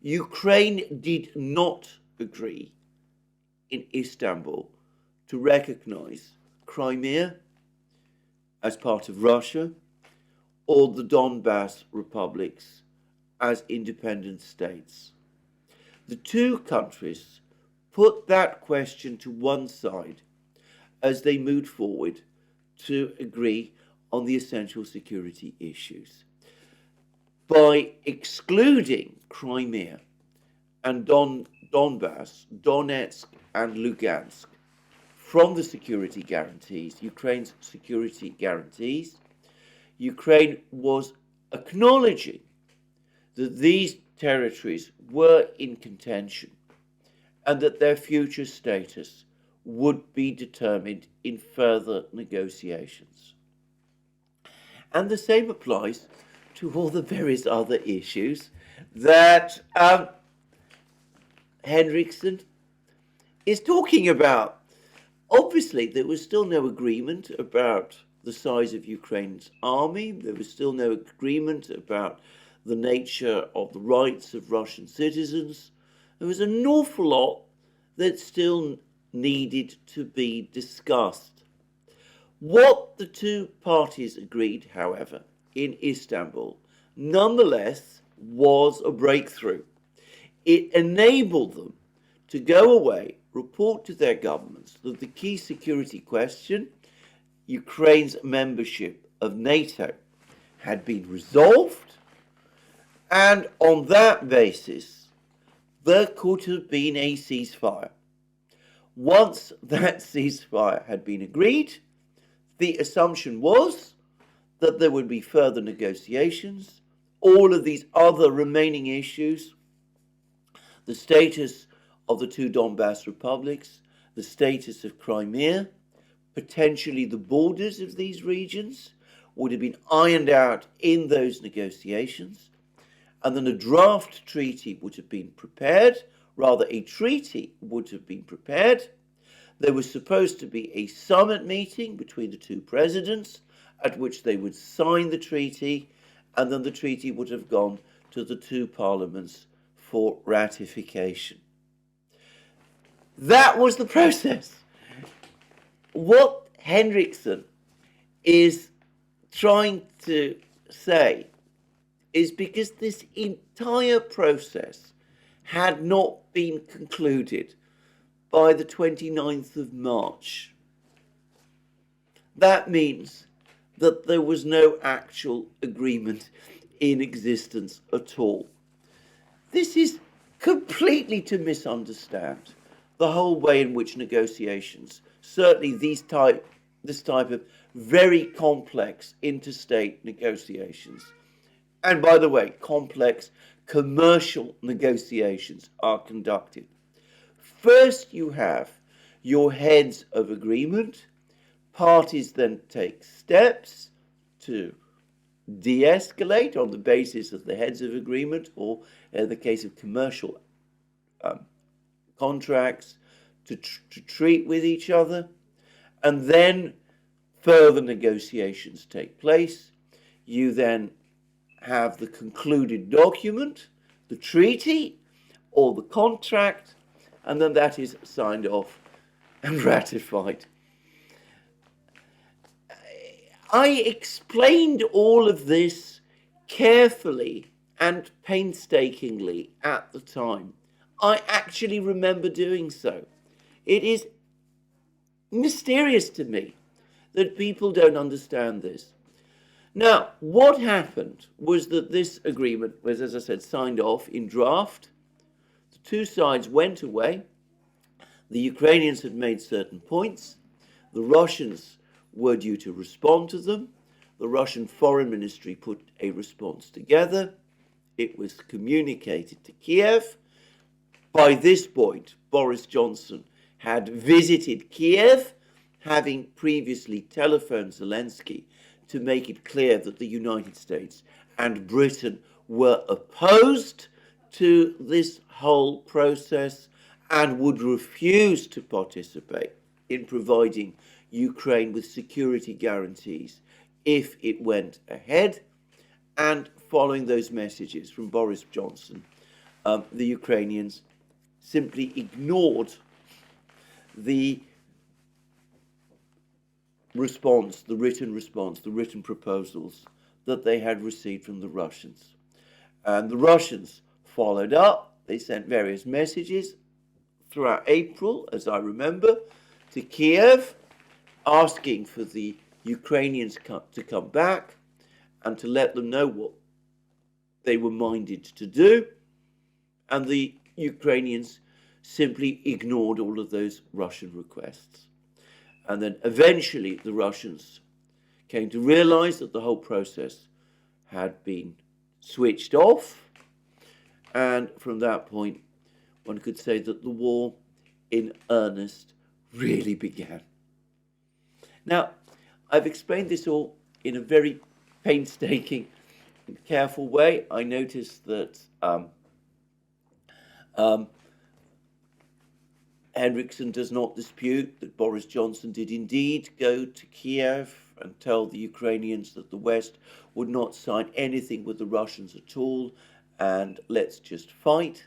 Ukraine did not agree in Istanbul to recognize Crimea as part of Russia or the Donbass republics as independent states. The two countries put that question to one side as they moved forward to agree on the essential security issues. By excluding Crimea and Donbass, Donetsk and Lugansk from the security guarantees, Ukraine's security guarantees, Ukraine was acknowledging that these territories were in contention and that their future status would be determined in further negotiations. And the same applies to all the various other issues that Henriksson is talking about. Obviously, there was still no agreement about the size of Ukraine's army. There was still no agreement about the nature of the rights of Russian citizens. There was an awful lot that still needed to be discussed. What the two parties agreed, however, in Istanbul, nonetheless was a breakthrough. It enabled them to go away, report to their governments that the key security question, Ukraine's membership of NATO, had been resolved, and on that basis, there could have been a ceasefire. Once that ceasefire had been agreed, the assumption was that there would be further negotiations. All of these other remaining issues, the status of the two Donbass republics, the status of Crimea, potentially the borders of these regions, would have been ironed out in those negotiations, and then a draft treaty would have been prepared, rather a treaty would have been prepared. There was supposed to be a summit meeting between the two presidents at which they would sign the treaty, and then the treaty would have gone to the two parliaments for ratification. That was the process. What Henriksson is trying to say is because this entire process had not been concluded by the 29th of March. That means that there was no actual agreement in existence at all. This is completely to misunderstand the whole way in which negotiations, certainly this type of very complex interstate negotiations, and by the way, complex commercial negotiations are conducted. First, you have your heads of agreement. Parties then take steps to de-escalate on the basis of the heads of agreement, or in the case of commercial contracts, to treat with each other. And then further negotiations take place. You then have the concluded document, the treaty, or the contract, and then that is signed off and ratified. I explained all of this carefully and painstakingly at the time. I actually remember doing so. It is mysterious to me that people don't understand this. Now, what happened was that this agreement was, as I said, signed off in draft. The two sides went away. The Ukrainians had made certain points. The Russians were due to respond to them. The Russian Foreign Ministry put a response together. It was communicated to Kiev. By this point, Boris Johnson had visited Kiev, having previously telephoned Zelensky to make it clear that the United States and Britain were opposed to this whole process and would refuse to participate in providing Ukraine with security guarantees if it went ahead. And following those messages from Boris Johnson, the Ukrainians simply ignored the response, the written proposals that they had received from the Russians. And the Russians followed up. They sent various messages throughout April, as I remember, to Kiev, asking for the Ukrainians to come back and to let them know what they were minded to do. And the Ukrainians simply ignored all of those Russian requests. And then eventually the Russians came to realize that the whole process had been switched off. And from that point, one could say that the war in earnest really began. Now, I've explained this all in a very painstaking and careful way. I noticed that Henriksen does not dispute that Boris Johnson did indeed go to Kiev and tell the Ukrainians that the West would not sign anything with the Russians at all, and let's just fight.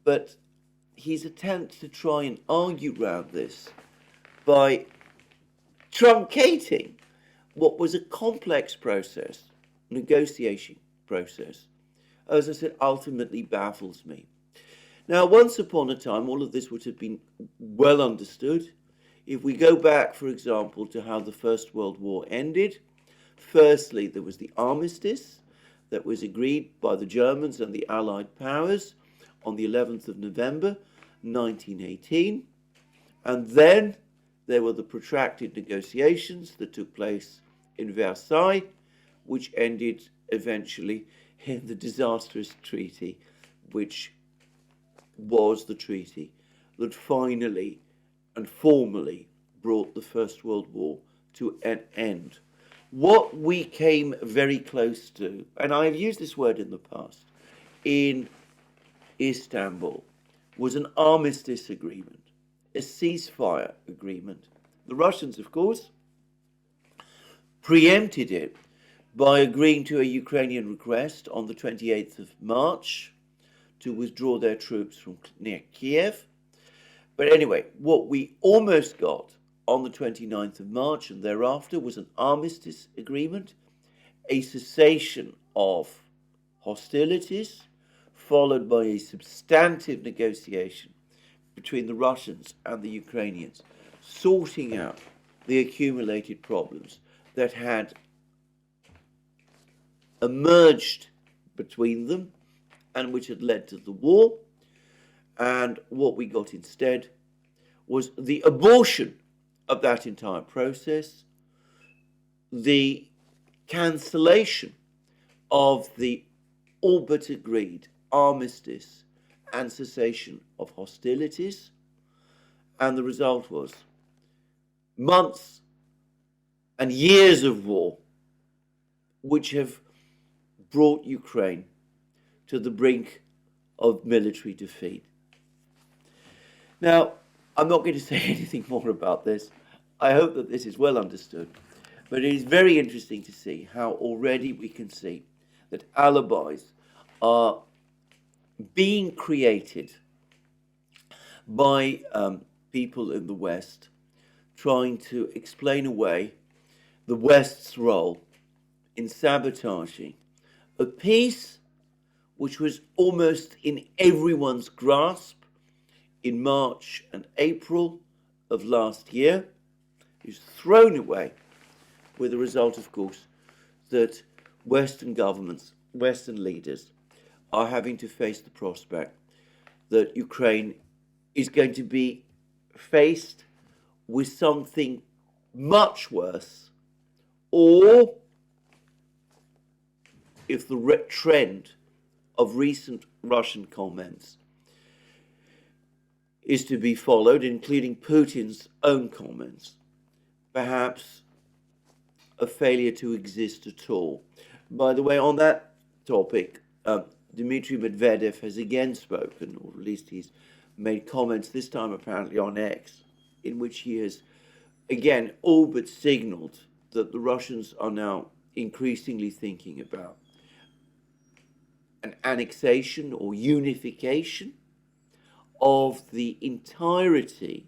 But his attempt to try and argue around this by truncating what was a complex process, negotiation process, as I said, ultimately baffles me. Now, once upon a time, all of this would have been well understood. If we go back, for example, to how the First World War ended, firstly, there was the armistice that was agreed by the Germans and the Allied powers on the 11th of November, 1918. And then there were the protracted negotiations that took place in Versailles, which ended eventually in the disastrous treaty, which was the treaty that finally and formally brought the First World War to an end. What we came very close to, and I've used this word in the past, in Istanbul, was an armistice agreement, a ceasefire agreement. The Russians, of course, preempted it by agreeing to a Ukrainian request on the 28th of March to withdraw their troops from near Kiev. But anyway, what we almost got on the 29th of March and thereafter was an armistice agreement, a cessation of hostilities, followed by a substantive negotiation between the Russians and the Ukrainians, sorting out the accumulated problems that had emerged between them and which had led to the war. And what we got instead was the abortion of that entire process, the cancellation of the all but agreed armistice and cessation of hostilities, and the result was months and years of war, which have brought Ukraine to the brink of military defeat. Now, I'm not going to say anything more about this. I hope that this is well understood, but it is very interesting to see how already we can see that alibis are being created by people in the West trying to explain away the West's role in sabotaging a peace which was almost in everyone's grasp in March and April of last year. It was thrown away with the result, of course, that Western governments, Western leaders are having to face the prospect that Ukraine is going to be faced with something much worse, or if the trend of recent Russian comments is to be followed, including Putin's own comments, perhaps a failure to exist at all. By the way, on that topic, Dmitry Medvedev has again spoken, or at least he's made comments, this time apparently on X, in which he has again all but signaled that the Russians are now increasingly thinking about an annexation or unification of the entirety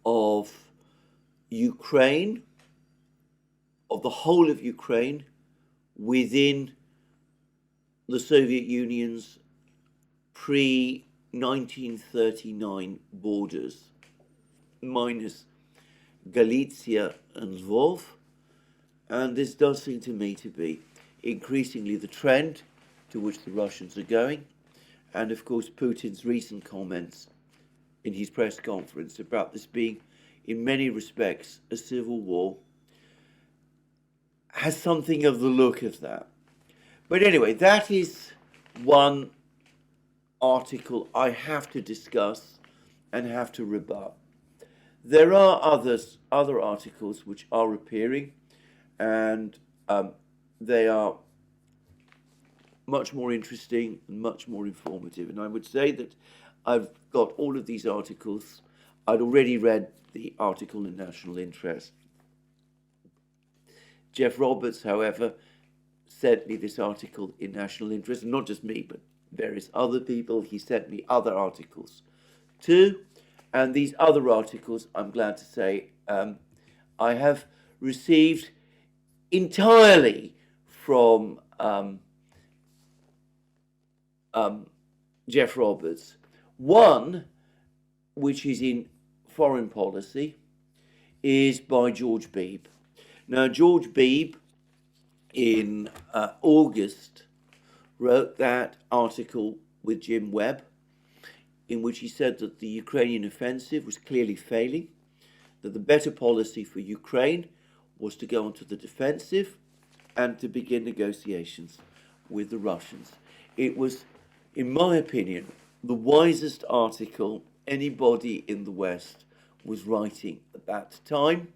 of Ukraine, of the whole of Ukraine, within the Soviet Union's pre-1939 borders, minus Galicia and Lvov. And this does seem to me to be increasingly the trend to which the Russians are going. And of course, Putin's recent comments in his press conference about this being, in many respects, a civil war, has something of the look of that. But anyway, that is one article I have to discuss and have to rebut. There are other articles which are appearing, and they are much more interesting and much more informative. And I would say that I've got all of these articles. I'd already read the article in National Interest. Jeff Roberts, however, sent me this article in National Interest, and not just me, but various other people. He sent me other articles too. And these other articles, I'm glad to say, I have received entirely from Jeff Roberts. One, which is in foreign policy, is by George Beebe. Now, George Beebe, in August, wrote that article with Jim Webb, in which he said that the Ukrainian offensive was clearly failing, that the better policy for Ukraine was to go onto the defensive and to begin negotiations with the Russians. It was, in my opinion, the wisest article anybody in the West was writing at that time.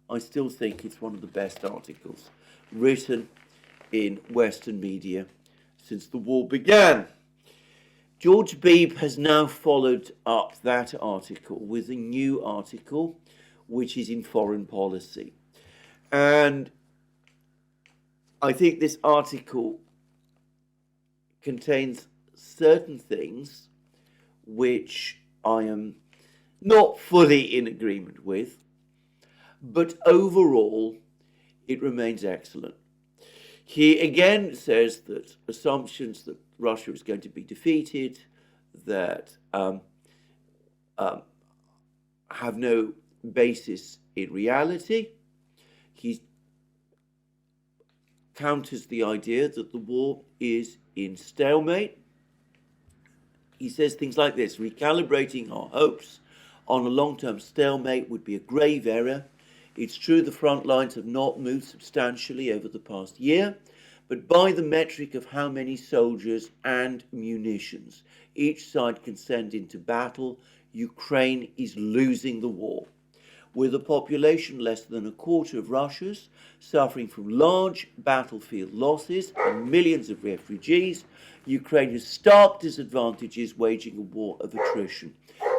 I still think it's one of the best articles written in Western media since the war began. George Beebe has now followed up that article with a new article, which is in foreign policy. And I think this article contains certain things which I am not fully in agreement with, but overall it remains excellent. He again says that assumptions that Russia is going to be defeated, that have no basis in reality. He counters the idea that the war is in stalemate. He says things like this: recalibrating our hopes on a long-term stalemate would be a grave error. It's true the front lines have not moved substantially over the past year, but by the metric of how many soldiers and munitions each side can send into battle, Ukraine is losing the war. With a population less than a quarter of Russia's, suffering from large battlefield losses and millions of refugees, Ukraine has stark disadvantages, waging a war of attrition.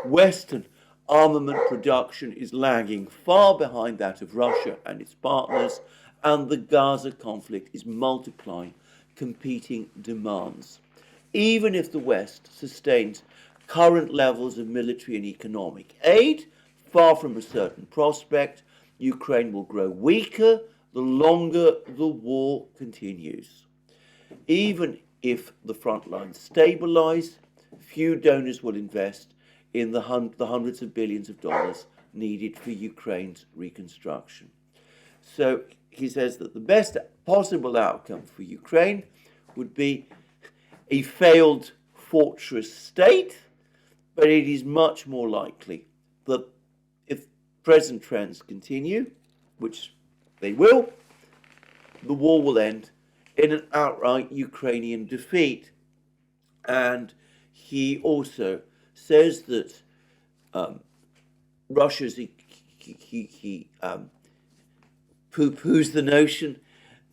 Western armament production is lagging far behind that of Russia and its partners, and the Gaza conflict is multiplying competing demands. Even if the West sustains current levels of military and economic aid, far from a certain prospect, Ukraine will grow weaker the longer the war continues. Even if the front lines stabilize, few donors will invest in the hundreds of billions of dollars needed for Ukraine's reconstruction. So he says that the best possible outcome for Ukraine would be a failed fortress state, but it is much more likely that if present trends continue, which they will, the war will end in an outright Ukrainian defeat. And he also says that Russia's poo-poos the notion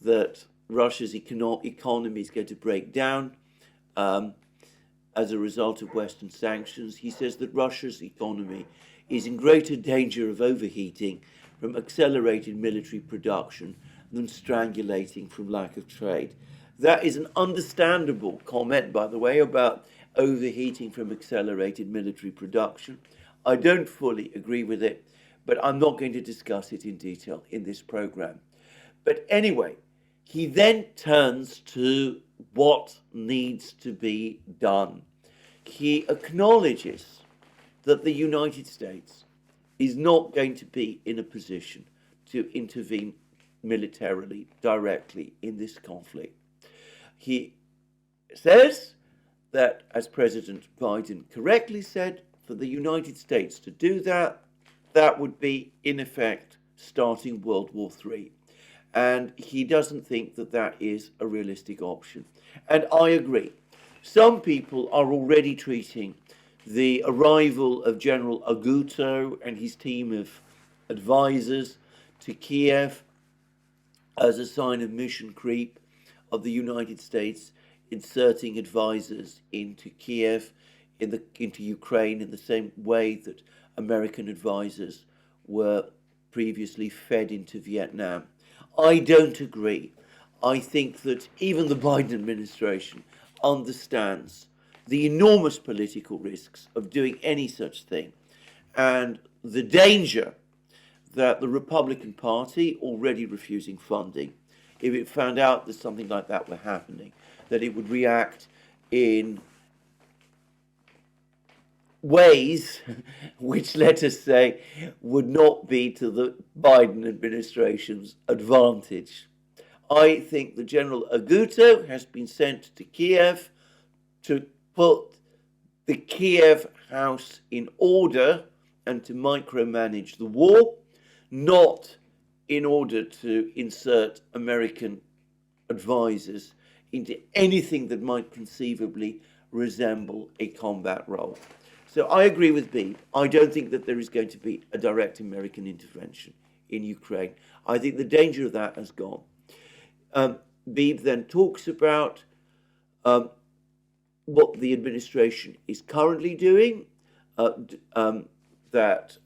that Russia's economy is going to break down as a result of Western sanctions. He says that Russia's economy is in greater danger of overheating from accelerated military production than strangulating from lack of trade. That is an understandable comment, by the way, about overheating from accelerated military production. I don't fully agree with it, but I'm not going to discuss it in detail in this program. But anyway, he then turns to what needs to be done. He acknowledges that the United States is not going to be in a position to intervene militarily directly in this conflict. He says that, as President Biden correctly said, for the United States to do that, that would be, in effect, starting World War III. And he doesn't think that that is a realistic option. And I agree. Some people are already treating the arrival of General Aguto and his team of advisors to Kiev as a sign of mission creep of the United States inserting advisors into Kiev, into Ukraine, in the same way that American advisors were previously fed into Vietnam. I don't agree. I think that even the Biden administration understands the enormous political risks of doing any such thing and the danger that the Republican Party, already refusing funding, if it found out that something like that were happening, that it would react in ways which, let us say, would not be to the Biden administration's advantage. I think that General Aguto has been sent to Kiev to put the Kiev house in order and to micromanage the war, not in order to insert American advisors into anything that might conceivably resemble a combat role. So I agree with Beeb. I don't think that there is going to be a direct American intervention in Ukraine. I think the danger of that has gone. Beeb then talks about what the administration is currently doing, that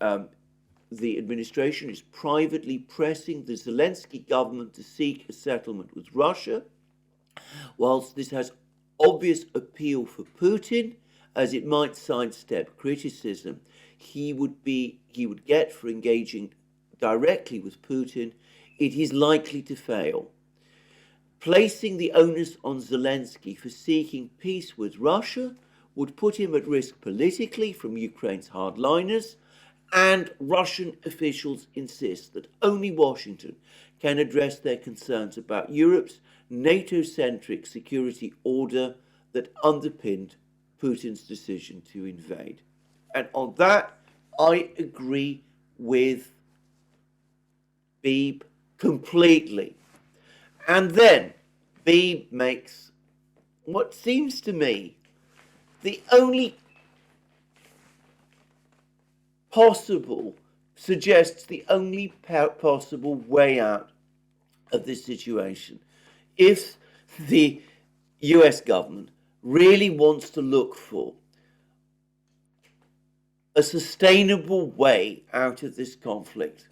the administration is privately pressing the Zelensky government to seek a settlement with Russia. Whilst this has obvious appeal for Putin, as it might sidestep criticism he would get for engaging directly with Putin, it is likely to fail. Placing the onus on Zelensky for seeking peace with Russia would put him at risk politically from Ukraine's hardliners, and Russian officials insist that only Washington can address their concerns about Europe's NATO-centric security order that underpinned Putin's decision to invade. And on that, I agree with Beeb completely. And then Beeb makes what seems to me the only suggests the only possible way out of this situation. If the US government really wants to look for a sustainable way out of this conflict,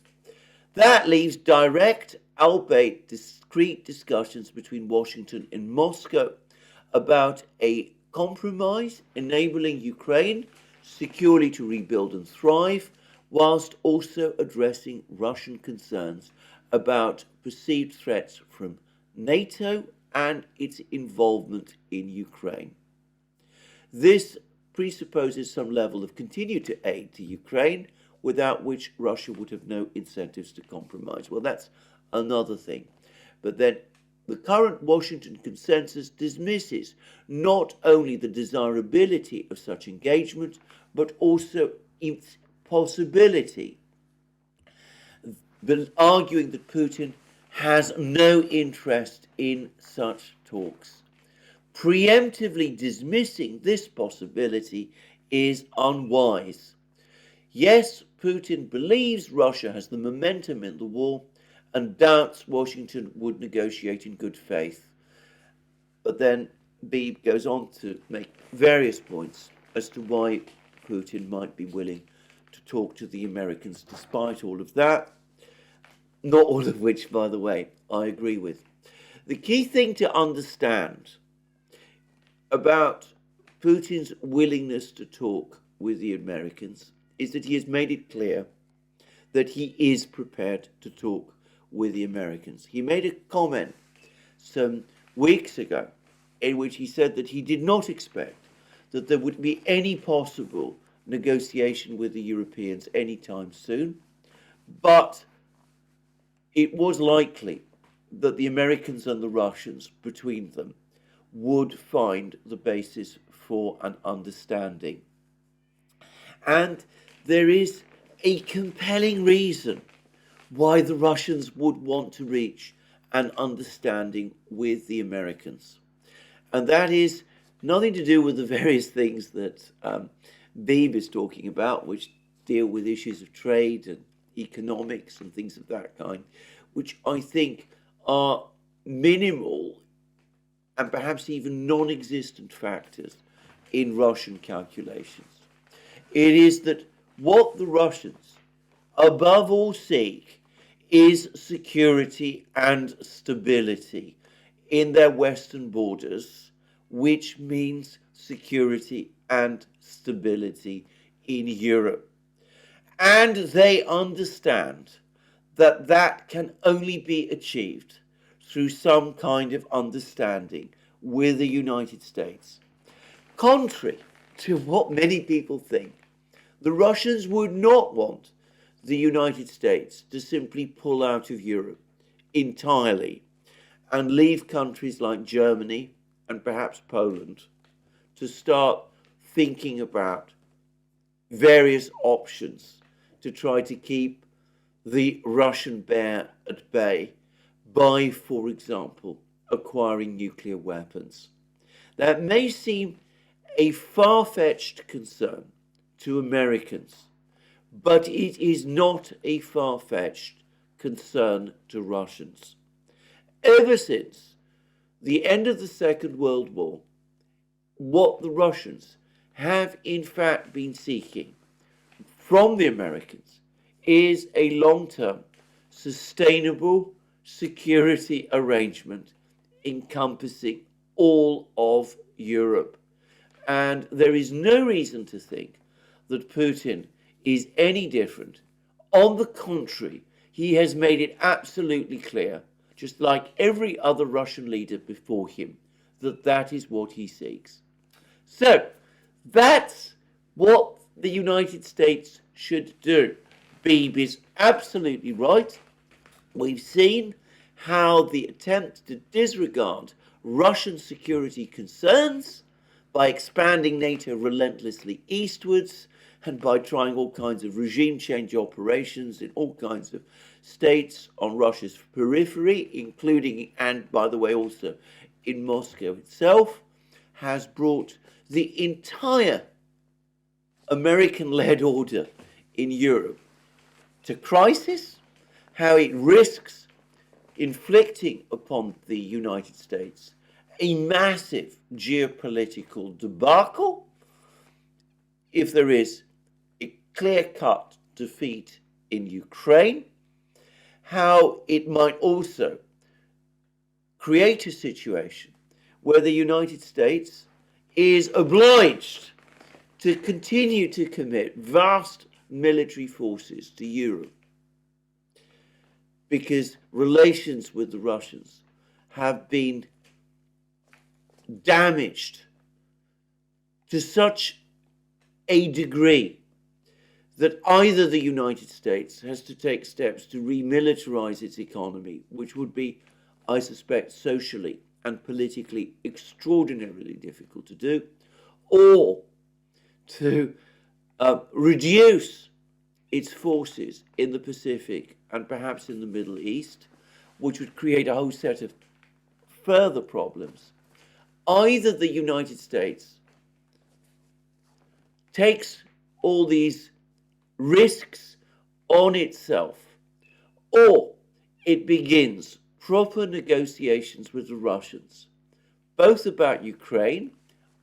that leaves direct, albeit discreet, discussions between Washington and Moscow about a compromise enabling Ukraine securely to rebuild and thrive, whilst also addressing Russian concerns about perceived threats from NATO and its involvement in Ukraine. This presupposes some level of continued aid to Ukraine, without which Russia would have no incentives to compromise. Well, that's another thing. But then the current Washington consensus dismisses not only the desirability of such engagement, but also its possibility, arguing that Putin has no interest in such talks. Preemptively dismissing this possibility is unwise. Yes, Putin believes Russia has the momentum in the war and doubts Washington would negotiate in good faith. But then Beeb goes on to make various points as to why Putin might be willing to talk to the Americans despite all of that, not all of which, by the way, I agree with. The key thing to understand about Putin's willingness to talk with the Americans is that he has made it clear that he is prepared to talk with the Americans. He made a comment some weeks ago in which he said that he did not expect that there would be any possible negotiation with the Europeans anytime soon, but it was likely that the Americans and the Russians, between them, would find the basis for an understanding. And there is a compelling reason why the Russians would want to reach an understanding with the Americans. And that is nothing to do with the various things that Beeb is talking about, which deal with issues of trade and economics and things of that kind, which I think are minimal and perhaps even non-existent factors in Russian calculations. It is that what the Russians above all seek is security and stability in their western borders, which means security and stability in Europe. And they understand that that can only be achieved through some kind of understanding with the United States. Contrary to what many people think, the Russians would not want the United States to simply pull out of Europe entirely and leave countries like Germany and perhaps Poland to start thinking about various options to try to keep the Russian bear at bay by, for example, acquiring nuclear weapons. That may seem a far-fetched concern to Americans, but it is not a far-fetched concern to Russians. Ever since the end of the Second World War, what the Russians have in fact been seeking from the Americans is a long-term, sustainable security arrangement encompassing all of Europe. And there is no reason to think that Putin is any different. On the contrary, he has made it absolutely clear, just like every other Russian leader before him, that that is what he seeks. So that's what the United States should do. Beeb is absolutely right. We've seen how the attempt to disregard Russian security concerns by expanding NATO relentlessly eastwards and by trying all kinds of regime change operations in all kinds of states on Russia's periphery, including, and by the way, also in Moscow itself, has brought the entire American-led order in Europe to crisis, how it risks inflicting upon the United States a massive geopolitical debacle if there is a clear-cut defeat in Ukraine, how it might also create a situation where the United States is obliged to continue to commit vast military forces to Europe because relations with the Russians have been damaged to such a degree that either the United States has to take steps to remilitarize its economy, which would be, I suspect, socially and politically extraordinarily difficult to do, or to reduce its forces in the Pacific and perhaps in the Middle East, which would create a whole set of further problems. Either the United States takes all these risks on itself, or it begins proper negotiations with the Russians, both about Ukraine,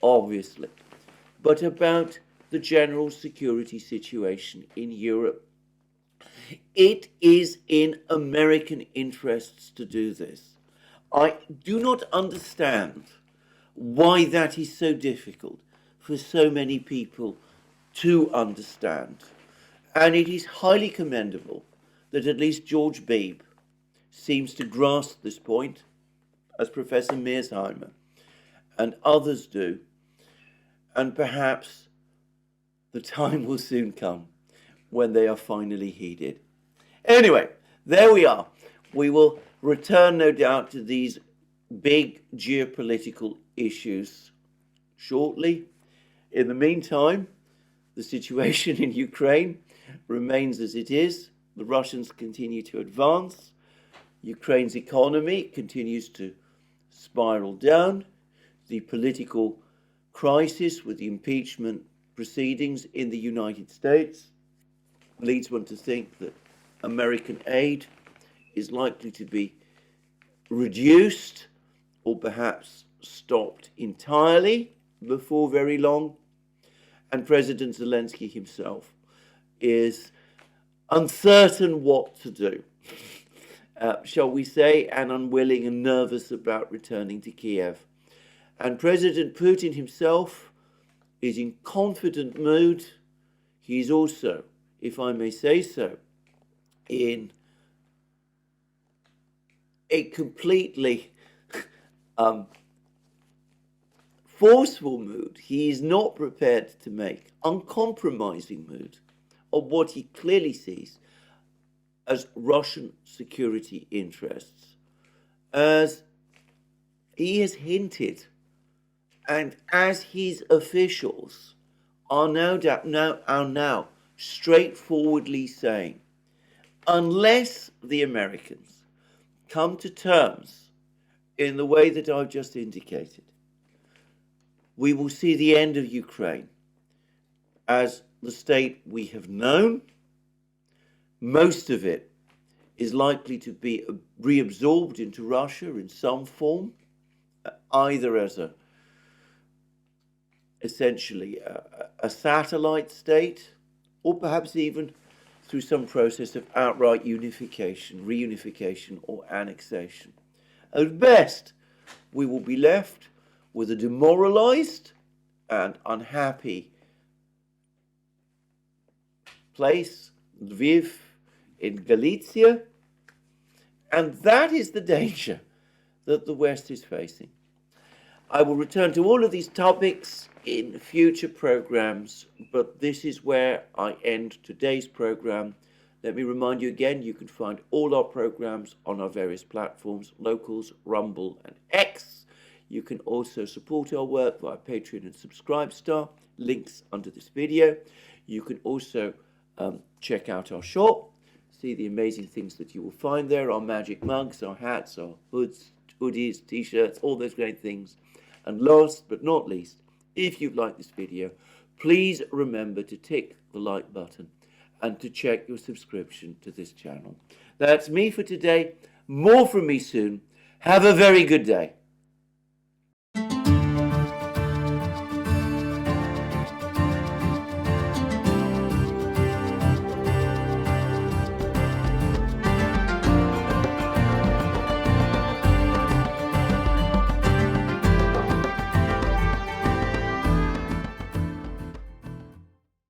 obviously, but about the general security situation in Europe. It is in American interests to do this. I do not understand why that is so difficult for so many people to understand. And it is highly commendable that at least George Beebe seems to grasp this point, as Professor Mearsheimer and others do. And perhaps the time will soon come when they are finally heeded. Anyway, there we are. We will return, no doubt, to these big geopolitical issues shortly. In the meantime, the situation in Ukraine remains as it is. The Russians continue to advance. Ukraine's economy continues to spiral down. The political crisis with the impeachment proceedings in the United States leads one to think that American aid is likely to be reduced or perhaps stopped entirely before very long. And President Zelensky himself is uncertain what to do, shall we say, and unwilling and nervous about returning to Kiev. And President Putin himself is in confident mood. He is also, if I may say so, in a completely forceful mood. He is not prepared to make uncompromising mood of what he clearly sees as Russian security interests, as he has hinted, and as his officials are now straightforwardly saying, unless the Americans come to terms in the way that I've just indicated, we will see the end of Ukraine as the state we have known. Most of it is likely to be reabsorbed into Russia in some form, either as essentially a satellite state, or perhaps even through some process of outright unification, reunification, or annexation. At best, we will be left with a demoralized and unhappy place, Lviv, in Galicia, and that is the danger that the West is facing. I will return to all of these topics in future programs, but this is where I end today's program. Let me remind you again, you can find all our programs on our various platforms, Locals, Rumble, and X. You can also support our work via Patreon and Subscribestar, links under this video. You can also check out our shop, see the amazing things that you will find there, our magic mugs, our hats, our hoods, hoodies, t-shirts, all those great things. And last but not least, if you've liked this video, please remember to tick the like button and to check your subscription to this channel. That's me for today. More from me soon. Have a very good day.